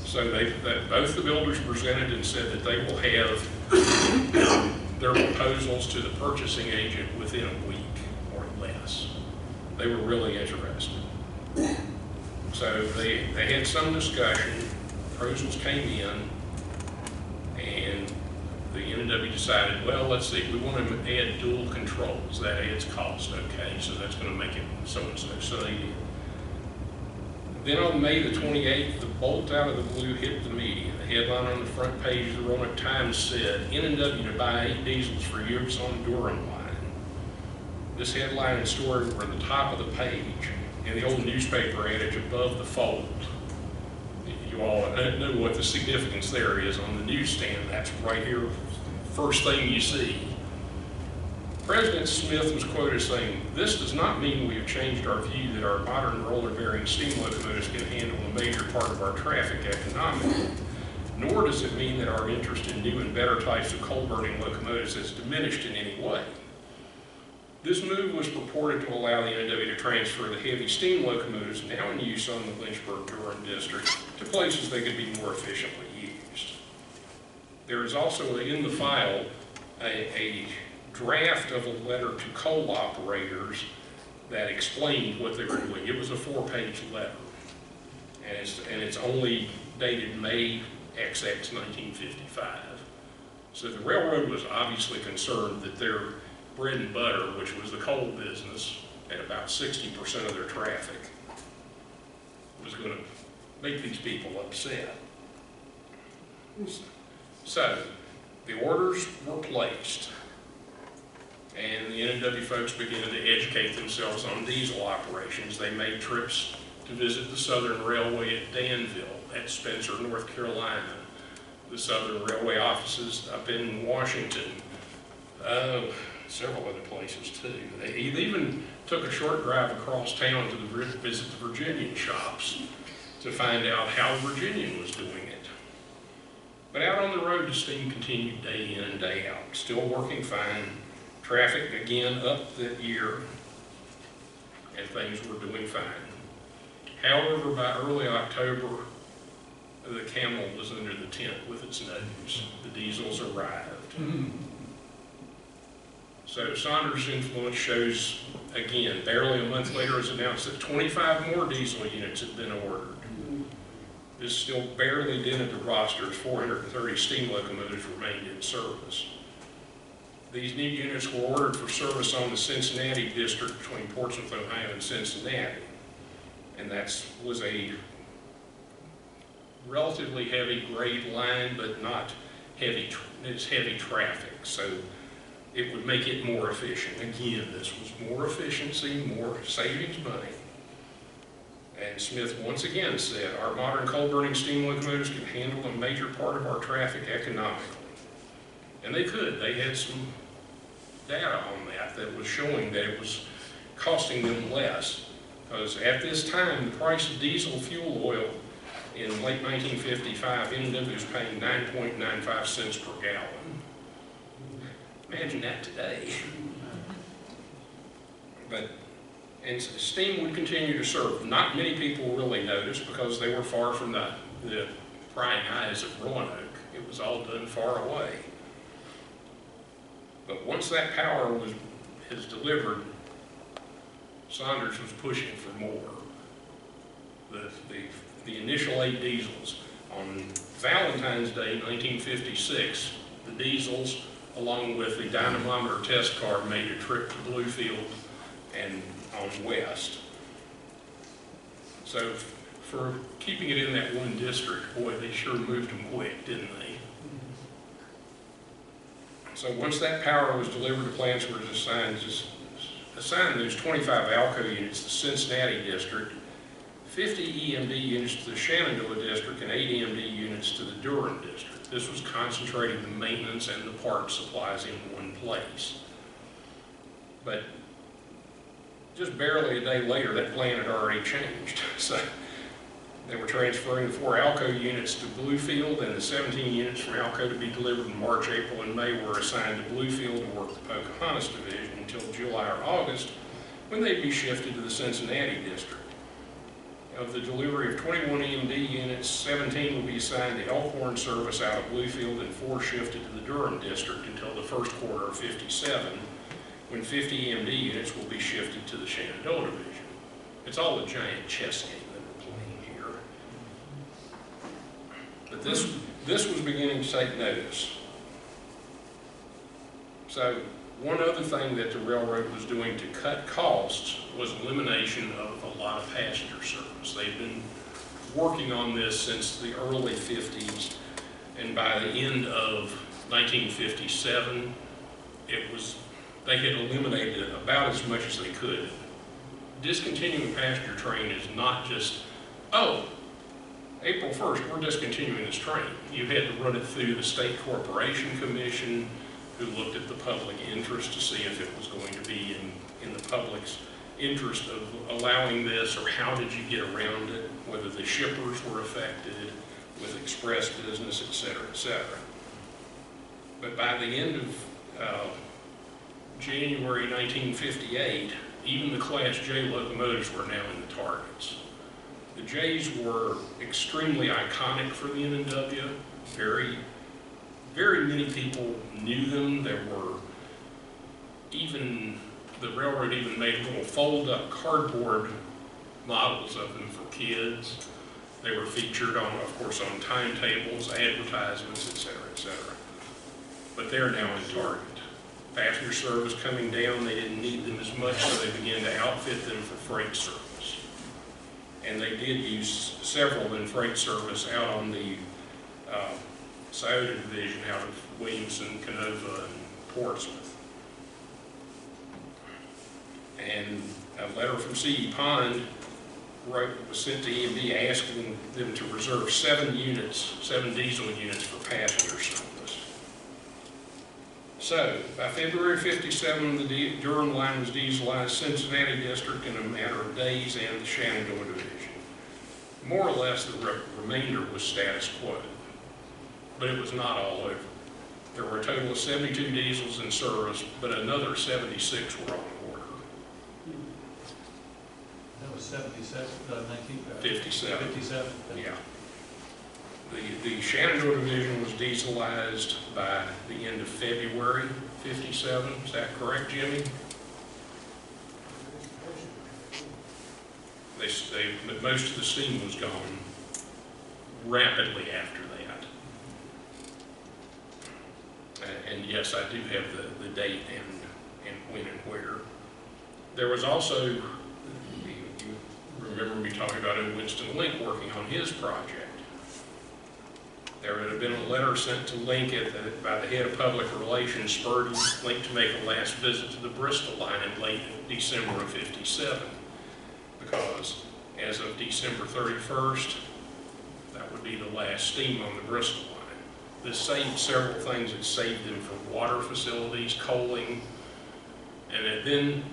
So both the builders presented and said that they will have their proposals to the purchasing agent within a week or less. They were really interested. So they had some discussion, proposals came in, and the NW decided, well, let's see, we want to add dual controls. That adds cost, okay, so that's going to make it so-and-so. So they did. Then on May the 28th, the bolt out of the blue hit the media. The headline on the front page of the Roanoke Times said, NW to buy 8 diesels for use on Durham line. This headline and story were at the top of the page, and the old newspaper adage above the fold. You all know what the significance there is on the newsstand. That's right here, first thing you see. President Smith was quoted saying, "This does not mean we have changed our view that our modern roller-bearing steam locomotives can handle a major part of our traffic economically, nor does it mean that our interest in new and better types of coal-burning locomotives has diminished in any way. This move was purported to allow the NW to transfer the heavy steam locomotives now in use on the Lynchburg-Durham district to places they could be more efficiently used." There is also in the file a draft of a letter to coal operators that explained what they were doing. It was a 4-page letter, and it's only dated May XX 1955. So the railroad was obviously concerned that their bread and butter, which was the coal business, at about 60% of their traffic, was going to make these people upset. So the orders were placed, and the NW folks began to educate themselves on diesel operations. They made trips to visit the Southern Railway at Danville, at Spencer, North Carolina, the Southern Railway offices up in Washington, several other places too. They even took a short drive across town to visit the Virginian shops to find out how Virginian was doing it. But out on the road, the steam continued day in and day out, still working fine. Traffic again up that year, and things were doing fine. However, by early October, the camel was under the tent with its nose. The diesels arrived. So Saunders' influence shows, again, barely a month later, it's announced that 25 more diesel units had been ordered. This still barely dented the roster as 430 steam locomotives remained in service. These new units were ordered for service on the Cincinnati district between Portsmouth, Ohio and Cincinnati. And that was a relatively heavy grade line, but not heavy, it's heavy traffic. So it would make it more efficient. Again, this was more efficiency, more savings money. And Smith once again said, our modern coal-burning steam locomotives can handle a major part of our traffic economically. And they could. They had some data on that was showing that it was costing them less. Because at this time, the price of diesel fuel oil in late 1955, NW was paying 9.95 cents per gallon. Imagine that today. And steam would continue to serve. Not many people really noticed because they were far from the prying eyes of Roanoke. It was all done far away. But once that power is delivered, Saunders was pushing for more. The initial 8 diesels. On Valentine's Day, 1956, the diesels, along with the dynamometer test car, made a trip to Bluefield and on west. So for keeping it in that one district, boy, they sure moved them quick, didn't they? So once that power was delivered, the plants were assigned those 25 ALCO units to the Cincinnati district, 50 EMD units to the Shenandoah district, and 8 EMD units to the Durham district. This was concentrating the maintenance and the parts supplies in one place. But just barely a day later, that plan had already changed. So they were transferring the 4 ALCO units to Bluefield, and the 17 units from ALCO to be delivered in March, April, and May were assigned to Bluefield to work the Pocahontas division until July or August, when they'd be shifted to the Cincinnati district. Of the delivery of 21 EMD units, 17 will be assigned to Elkhorn service out of Bluefield and 4 shifted to the Durham district until the first quarter of '57, when 50 EMD units will be shifted to the Shenandoah division. It's all a giant chess game that we're playing here. But this was beginning to take notice. So one other thing that the railroad was doing to cut costs was elimination of a lot of passenger service. They'd been working on this since the early 50s, and by the end of 1957, they had eliminated about as much as they could. Discontinuing passenger train is not just, oh, April 1st, we're discontinuing this train. You had to run it through the State Corporation Commission, who looked at the public interest to see if it was going to be in the public's interest of allowing this, or how did you get around it, whether the shippers were affected with express business, et cetera, et cetera. But by the end of January 1958, even the Class J locomotives were now in the targets. The J's were extremely iconic for the NW. Very many people knew them. There were the railroad even made little fold-up cardboard models of them for kids. They were featured on, of course, on timetables, advertisements, et cetera, et cetera. But they're now in target. Passenger service coming down, they didn't need them as much, so they began to outfit them for freight service. And they did use several in freight service out on the Scioto division out of Williamson, Canova, and Portsmouth. And a letter from C.E. Pond was sent to EMD asking them to reserve 7 diesel units for passenger service. So, by February '57, the Durham line was dieselized, Cincinnati district in a matter of days, and the Shenandoah division. More or less, the remainder was status quo. But it was not all over. There were a total of 72 diesels in service, but another 76 were on order. That was 77, 57. 57. Yeah. The Shenandoah division was dieselized by the end of February '57. Is that correct, Jimmy? But most of the steam was gone rapidly after that. And yes, I do have the date and when and where. There was also, you remember me talking about Winston Link working on his project. There had been a letter sent to Link by the head of public relations, spurred Link to make a last visit to the Bristol line in late December of '57, because as of December 31st, that would be the last steam on the Bristol line. This saved several things. It saved them from water facilities, coaling, and then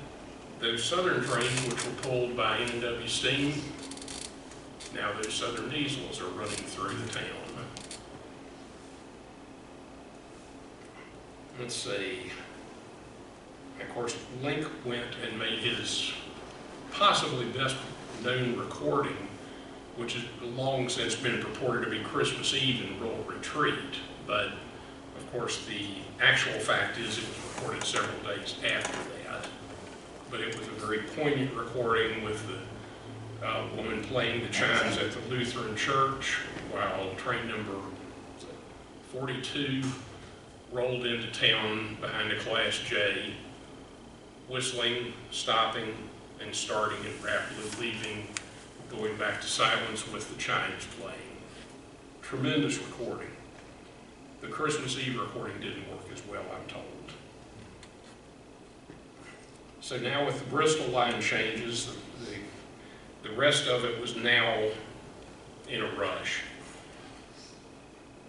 those southern trains, which were pulled by N&W steam, now those southern diesels are running through the town. Let's see. Of course, Link went and made his possibly best known recording, which has long since been purported to be Christmas Eve in Rural Retreat. But of course, the actual fact is it was recorded several days after that. But it was a very poignant recording with the woman playing the chimes at the Lutheran church while train number 42 rolled into town behind a Class J, whistling, stopping, and starting and rapidly leaving, going back to silence with the chimes playing. Tremendous recording. The Christmas Eve recording didn't work as well, I'm told. So now with the Bristol line changes, the rest of it was now in a rush.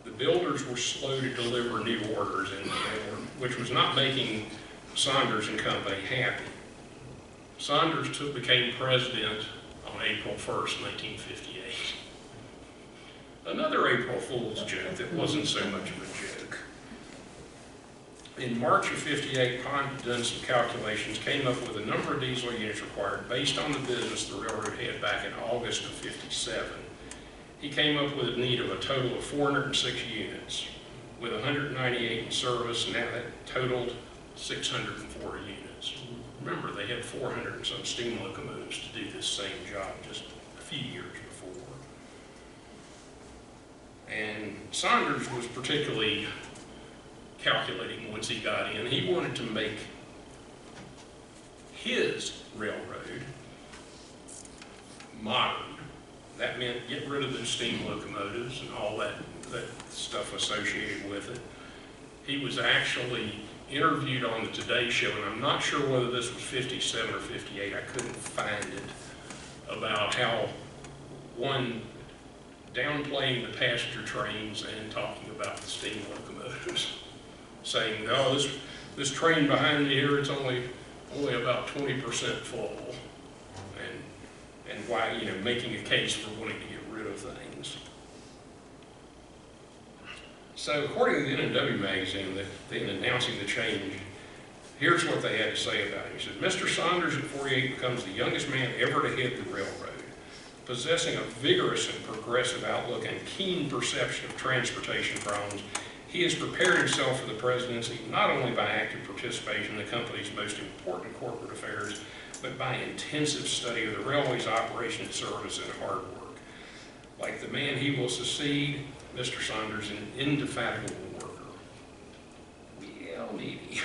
The builders were slow to deliver new orders, which was not making Saunders and Company happy. Saunders became president on April 1st, 1958. Another April Fool's joke that wasn't so much of a joke. In March of '58, Pond had done some calculations, came up with a number of diesel units required based on the business the railroad had back in August of '57. He came up with a need of a total of 406 units, with 198 in service, and now that totaled 604 units. Remember, they had 400 and some steam locomotives to do this same job just a few years before. And Saunders was particularly calculating once he got in. He wanted to make his railroad modern. That meant get rid of those steam locomotives and all that stuff associated with it. He was actually interviewed on the Today Show, and I'm not sure whether this was 57 or 58, I couldn't find it, about how one downplaying the passenger trains and talking about the steam locomotives, saying, "Oh, this train behind me here, it's only about 20% full," and why, you know, making a case for wanting to get rid of things. So according to the N&W magazine, in announcing the change, here's what they had to say about it. He said, "Mr. Saunders at 48 becomes the youngest man ever to head the railroad. Possessing a vigorous and progressive outlook and keen perception of transportation problems, he has prepared himself for the presidency not only by active participation in the company's most important corporate affairs, but by intensive study of the railway's operation, service, and hard work. Like the man he will succeed, Mr. Saunders, an indefatigable worker." Well, maybe.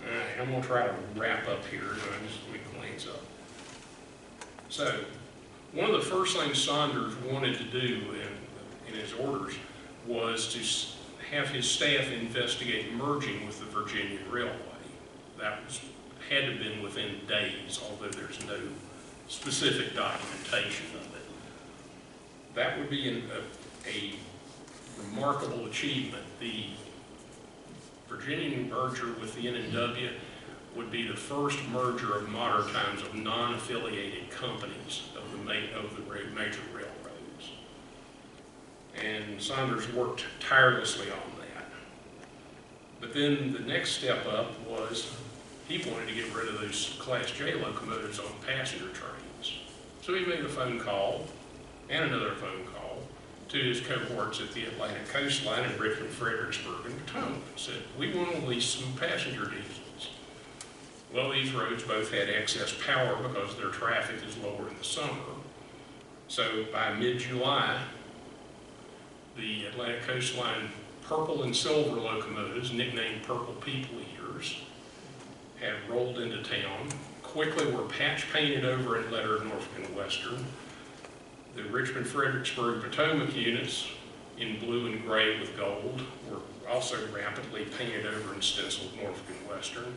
All right, I'm going to try to wrap up here, so let me glance up. So, one of the first things Saunders wanted to do in his orders was to have his staff investigate merging with the Virginia Railway. That had to have been within days, although there's no specific documentation of it. That would be a remarkable achievement. The Virginian merger with the N&W would be the first merger of modern times of non-affiliated companies of the major railroads. And Saunders worked tirelessly on that. But then the next step up was he wanted to get rid of those Class J locomotives on passenger trains. So he made a phone call and another phone call to his cohorts at the Atlantic coastline in Richmond, Fredericksburg, and Potomac and said, "We want to lease some passenger diesels." Well, these roads both had excess power because their traffic is lower in the summer. So by mid-July, the Atlantic coastline purple and silver locomotives, nicknamed Purple People Eaters, had rolled into town, quickly were patch painted over and lettered Norfolk and Western. The Richmond, Fredericksburg, Potomac units in blue and gray with gold were also rapidly painted over and stenciled Norfolk and Western.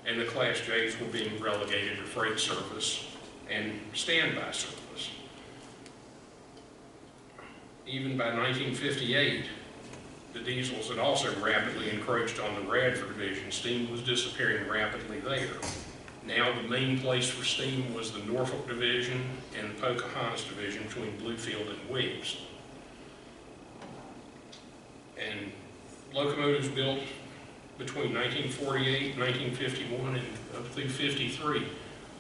And the Class J's were being relegated to freight service and standby service. Even by 1958, the diesels had also rapidly encroached on the Radford division. Steam was disappearing rapidly there. Now the main place for steam was the Norfolk division and the Pocahontas division between Bluefield and Williamson. And locomotives built between 1948, 1951, and up through 53.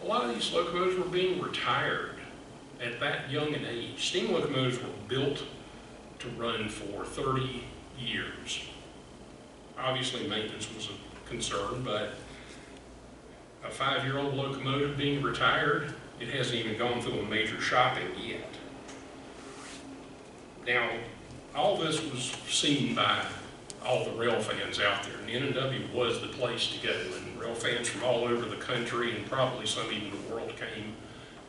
A lot of these locomotives were being retired at that young an age. Steam locomotives were built to run for 30 years. Obviously maintenance was a concern, but a 5-year-old locomotive being retired, it hasn't even gone through a major shopping yet. Now, all this was seen by all the rail fans out there, and the N&W was the place to go, and rail fans from all over the country, and probably some even the world, came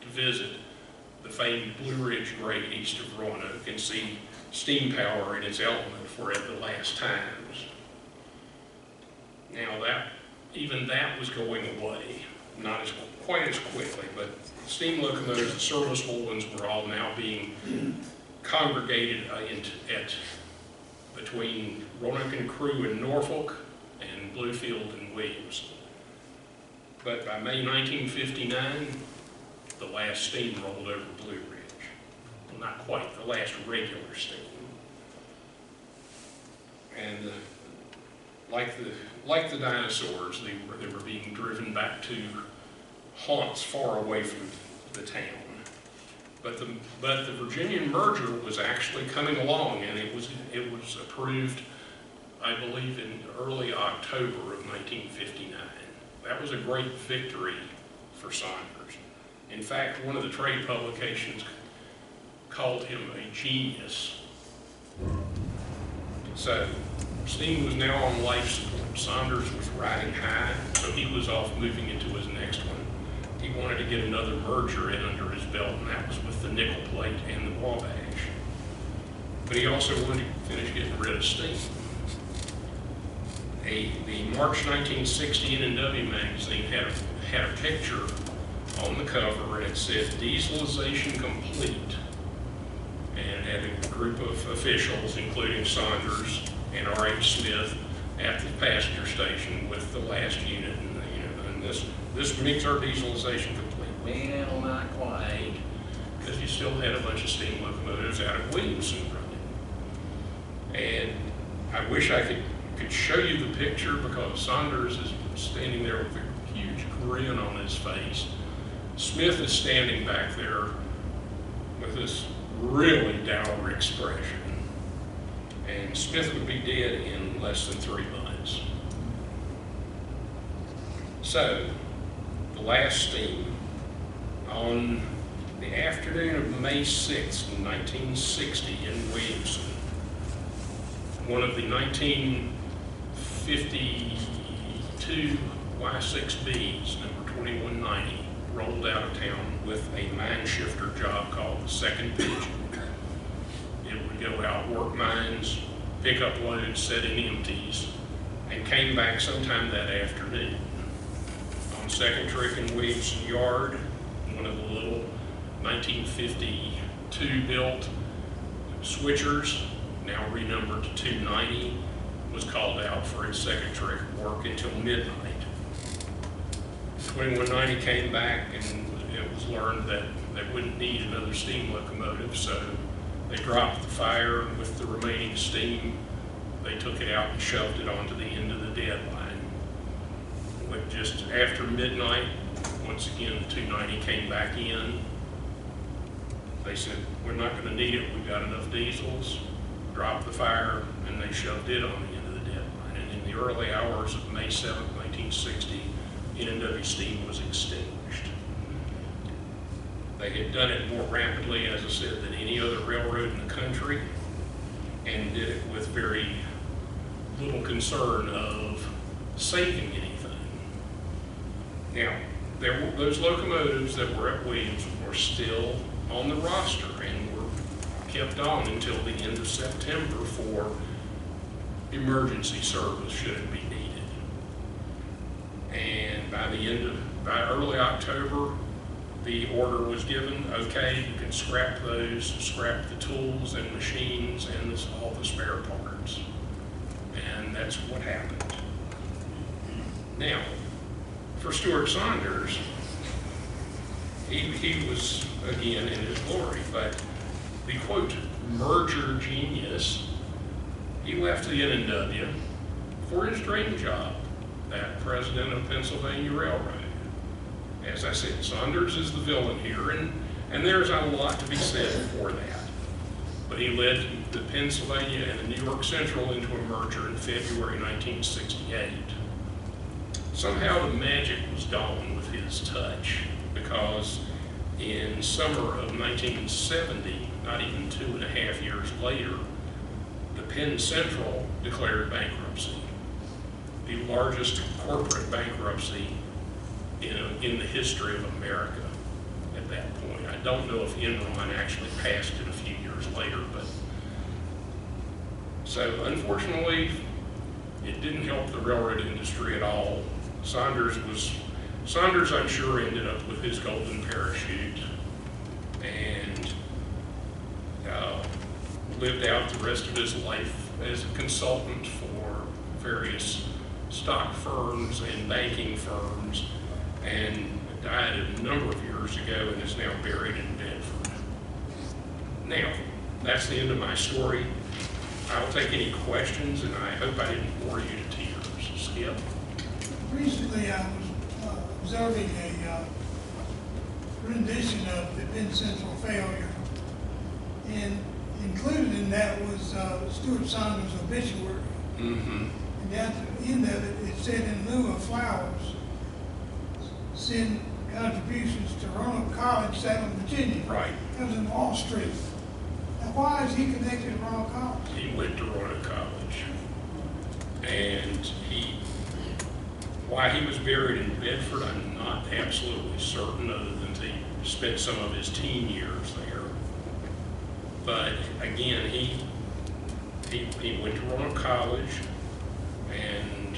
to visit the famed Blue Ridge Grade east of Roanoke and see steam power in its element for at the last times. Now even that was going away, not quite as quickly, but steam locomotives, the serviceable ones, were all now being congregated between Roanoke and Crewe in Norfolk and Bluefield and Williamson. But by May 1959, the last steam rolled over Blue Ridge. Well, not quite, the last regular steam. And like the dinosaurs, they were being driven back to haunts far away from the town. But the Virginian merger was actually coming along, and it was approved, I believe, in early October of 1959. That was a great victory for Saunders. In fact, one of the trade publications called him a genius. So steam was now on life support. Saunders was riding high, so he was off moving into his next one. He wanted to get another merger in under his belt, and that was with the nickel plate and the Wabash. But he also wanted to finish getting rid of steam. The March 1960 N&W magazine had a picture on the cover, and it said "Dieselization Complete," and it had a group of officials, including Saunders and R.H. Smith, at the passenger station with the last unit, and this makes our dieselization complete. Well, not quite, because you still had a bunch of steam locomotives out of Williamson running. And I wish I could show you the picture, because Saunders is standing there with a huge grin on his face. Smith is standing back there with this really dour expression. And Smith would be dead in less than 3 months. So, the last steam, on the afternoon of May 6th, 1960 in Williamson, one of the 1952 Y6Bs, number 2190, rolled out of town with a mine shifter job called the Second Pigeon. It would go out, work mines, pick up loads, set in empties, and came back sometime that afternoon. On Second Trick in Williamson Yard, one of the little 1952 built switchers, now renumbered to 290, was called out for its second trick work until midnight. 2190 came back, and it was learned that they wouldn't need another steam locomotive, so they dropped the fire with the remaining steam. They took it out and shoved it onto the end of the deadline. But just after midnight, once again, the 290 came back in. They said, "We're not going to need it. We've got enough diesels." Dropped the fire, and they shoved it on the end of the deadline. And in the early hours of May 7th, 1960, N&W steam was extinguished. They had done it more rapidly, as I said, than any other railroad in the country, and did it with very little concern of saving anything. Now, those locomotives that were at Williams were still on the roster and were kept on until the end of September for emergency service should it be needed. And by early October, the order was given, okay, you can scrap those, scrap the tools and machines and all the spare parts. And that's what happened. Now, for Stuart Saunders, he was, again, in his glory, but the, quote, merger genius, he left the N&W for his dream job, that president of Pennsylvania Railroad. As I said, Saunders is the villain here, and there's a lot to be said for that. But he led the Pennsylvania and the New York Central into a merger in February 1968. Somehow the magic was gone with his touch, because in summer of 1970, not even 2.5 years later, the Penn Central declared bankruptcy, the largest corporate bankruptcy in the history of America at that point. I don't know if Enron actually passed it a few years later, but so unfortunately, it didn't help the railroad industry at all. Saunders, I'm sure, ended up with his golden parachute and lived out the rest of his life as a consultant for various stock firms and banking firms, and died a number of years ago and is now buried in Bedford. Now, that's the end of my story. I'll take any questions, and I hope I didn't bore you to tears. Skip? Recently, I was observing a rendition of the Penn Central failure, and included in that was Stuart Saunders' obituary. Mm-hmm. And at the end of it, it said, in lieu of flowers, send contributions to Roanoke College, Salem, Virginia. Right. That was in Wall Street. Now, why is he connected to Roanoke College? He went to Roanoke College, and why he was buried in Bedford, I'm not absolutely certain, other than he spent some of his teen years there. But again, he went to Roanoke College, and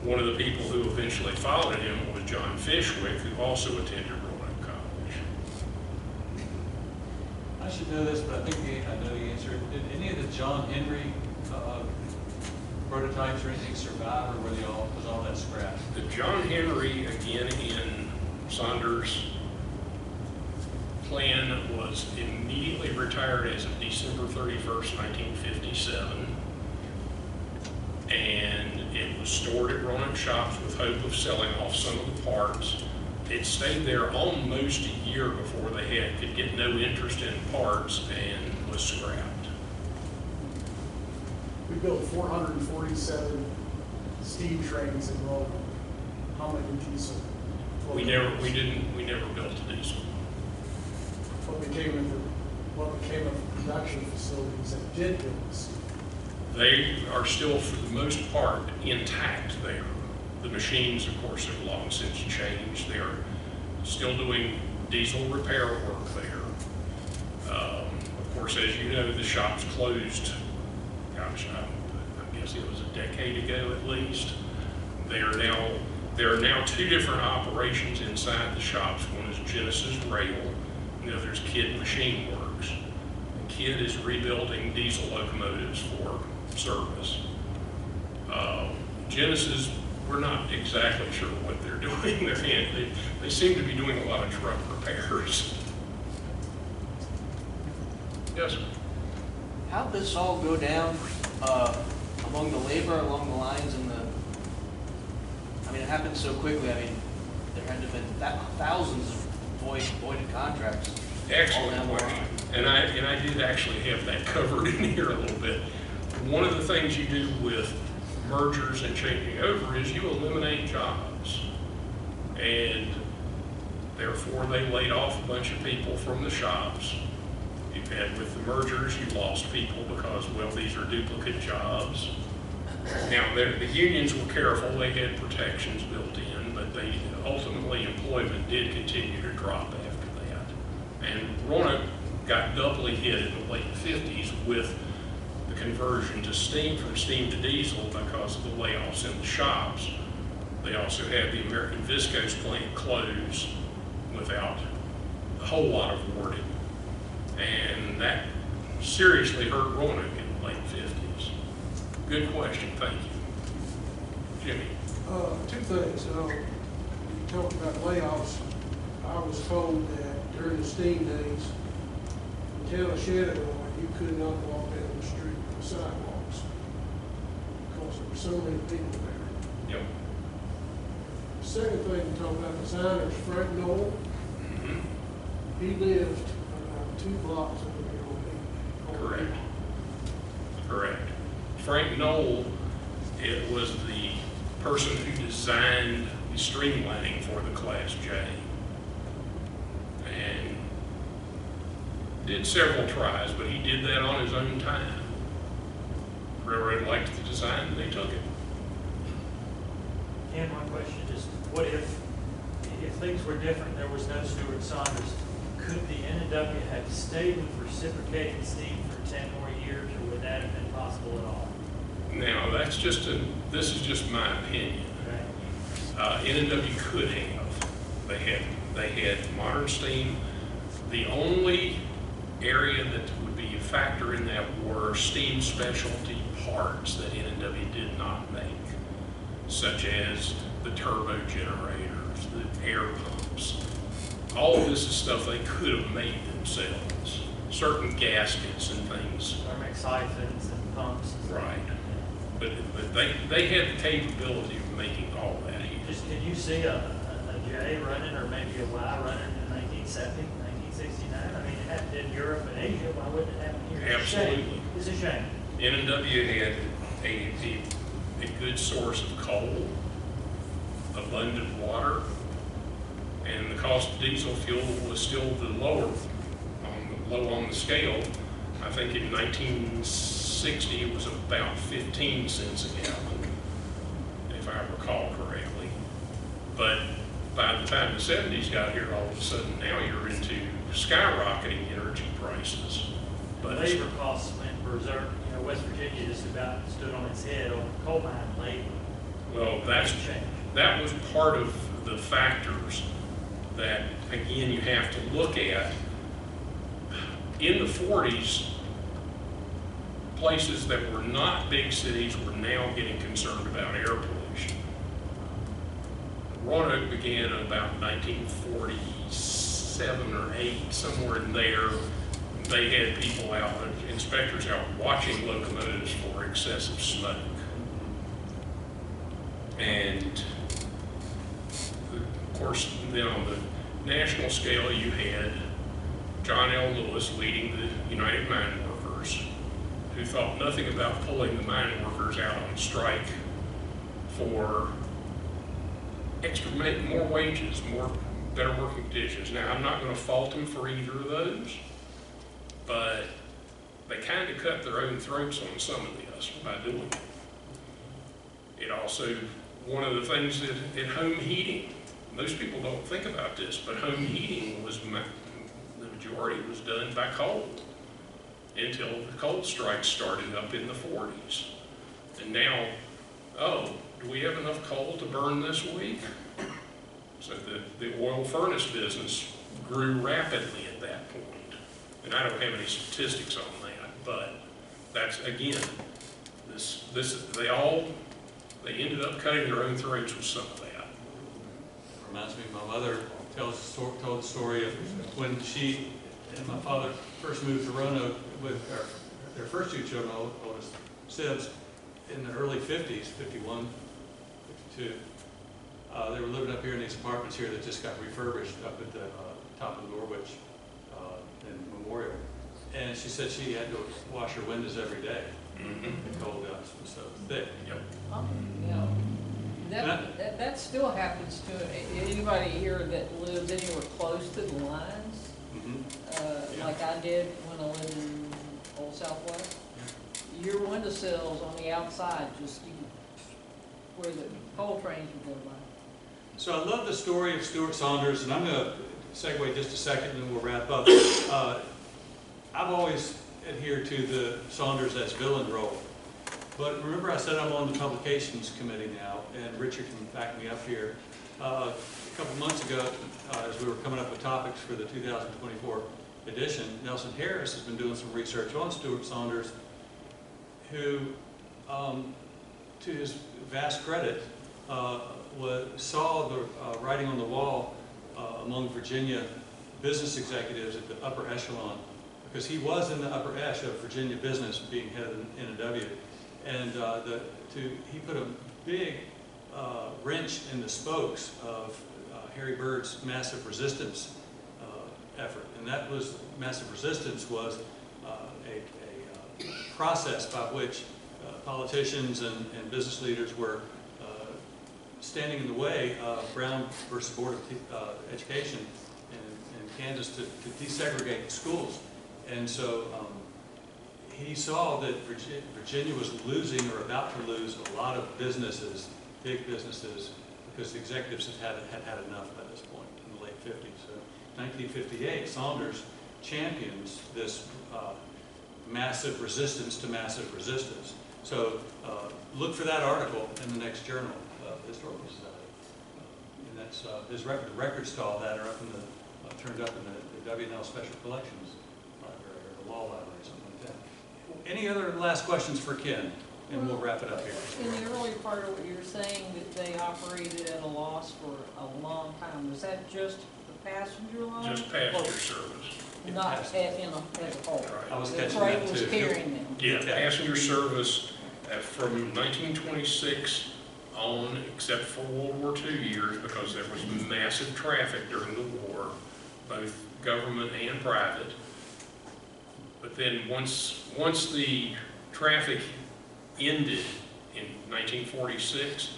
one of the people who eventually followed him was John Fishwick, who also attended Roanoke College. I should know this, but I think I know the answer. Did any of the John Henry prototypes or anything survive, or was all that scrapped? The John Henry, again in Saunders' plan, was immediately retired as of December 31st, 1957. And it was stored at Roanoke shops with hope of selling off some of the parts. It stayed there almost a year before they could get no interest in parts and was scrapped. We built 447 steam trains in Roanoke. How many diesel? We never built a diesel. What became of the production facilities that did build the steam? They are still, for the most part, intact there. The machines, of course, have long since changed. They're still doing diesel repair work there. Of course, as you know, the shops closed, gosh, I guess it was a decade ago at least. There are now two different operations inside the shops. One is Genesis Rail, and the other is Kidd Machine Works. And Kidd is rebuilding diesel locomotives for service. Genesis, we're not exactly sure what they're doing. They seem to be doing a lot of truck repairs. Yes, sir. How'd this all go down among the labor, along the lines, and it happened so quickly. I mean, there had to have been thousands of voided contracts. Excellent question. And I did actually have that covered in here a little bit. One of the things you do with mergers and changing over is you eliminate jobs. And therefore they laid off a bunch of people from the shops. You've had with the mergers, you lost people because, well, these are duplicate jobs. Now, the unions were careful. They had protections built in, but ultimately employment did continue to drop after that. And Roanoke got doubly hit in the late 50s with the conversion to steam, from steam to diesel, because of the layoffs in the shops. They also had the American Viscose plant close without a whole lot of wording. And that seriously hurt Roanoke in the late 50s. Good question, thank you. Jimmy? Two things. You talked about layoffs. I was told that during the steam days, in the town of Shenandoah, you could not walk down the street on sidewalks because there were so many people there. Yep. Second thing, you talked about designers, Frank Knoll. He lived about 2 blocks over here on Correct. Correct. Frank Knoll, it was the person who designed the streamlining for the Class J. And did several tries, but he did that on his own time. Railroad liked the design, they took it. And my question is, what if things were different, there was no Stuart Saunders, could the NW have stayed with reciprocating steam for 10 more years, or would that have been possible at all? Now, this is just my opinion. Okay. NW could have. They had modern steam. The only area that would be a factor in that were steam specialty parts that NW did not make, such as the turbo generators, the air pumps. All of this is stuff they could have made themselves. Certain gaskets and things. Thermic siphons and pumps. Right. But they had the capability of making all that here. Just, did you see a J running, or maybe a Y running in 1970, 1969? I mean, it happened in Europe and Asia, why wouldn't it happen here? Absolutely. It's a shame. NW had a good source of coal, abundant water, and the cost of diesel fuel was still the low on the scale. I think in 1960 it was about 15 cents a gallon, if I recall correctly. But by the time the 70s got here, all of a sudden now you're into skyrocketing energy prices. But Labor costs went berserk. You know, West Virginia just about stood on its head on coal mine labor. well, that was part of the factors that, again, you have to look at. In the 40s, places that were not big cities were now getting concerned about air pollution. Roanoke began in about 1947 or 8, somewhere in there. They had people out, inspectors out watching locomotives for excessive smoke. And of course, then on the national scale, you had John L. Lewis leading the United Mine Workers, who thought nothing about pulling the mine workers out on strike for more wages, better working conditions. Now, I'm not going to fault them for either of those, but they kind of cut their own throats on some of this by doing it. It also, one of the things that at home heating, most people don't think about this, but home heating was, the majority was done by coal until the coal strikes started up in the 40s. And now, oh, do we have enough coal to burn this week? So the oil furnace business grew rapidly at that point. And I don't have any statistics on that, but that's, again, they ended up cutting their own throats with some of that. Reminds me, my mother told the story of when she and my father first moved to Roanoke with their first 2 children, oldest Sibs, in the early 50s, 51, 52. They were living up here in these apartments here that just got refurbished up at the top of Norwich in Memorial. And she said she had to wash her windows every day. The cold guts was so thick. Yep. Yeah. That still happens to anybody here that lives anywhere close to the lines, like I did when I lived in Old Southwest. Your windowsills on the outside, just where the coal trains would go by. So I love the story of Stuart Saunders, and I'm going to segue just a second and then we'll wrap up. I've always adhered to the Saunders as villain role. But remember I said I'm on the publications committee now, and Richard can back me up here. A couple months ago, as we were coming up with topics for the 2024 edition, Nelson Harris has been doing some research on Stuart Saunders, who, to his vast credit, saw the writing on the wall among Virginia business executives at the upper echelon, because he was in the upper echelon of Virginia business, being head of the NOW, and he put a big wrench in the spokes of Harry Byrd's massive resistance effort, and that was massive resistance was a process by which politicians and business leaders were standing in the way of Brown versus Board of Education in Kansas to desegregate the schools. And so he saw that Virginia was losing or about to lose a lot of businesses, big businesses, because the executives had had enough by this point in the late 50s. So 1958, Saunders champions this massive resistance to massive resistance. So look for that article in the next journal of the Historical Society. And that's the records to all that are up in the turned up in the W&L Special Collections Library or the Law Library, something like that. Any other last questions for Ken? And we'll wrap it up here. In the early part of what you were saying, that they operated at a loss for a long time, was that just the passenger line? Just passenger service. Not as a whole? Right. I was The catching freight that was too. carrying them. Yeah, passenger service from 1926 on, except for World War II years, because there was massive traffic during the war, both government and private. But then once the traffic ended in 1946,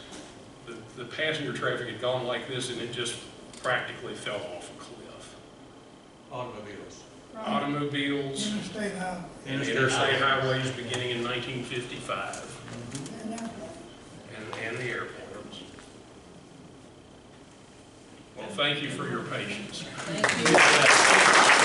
the passenger traffic had gone like this, and it just practically fell off a cliff. Automobiles. Automobiles Interstate highway. and interstate highways beginning in 1955, And airplanes. and the airports. Well, thank you for your patience. Thank you.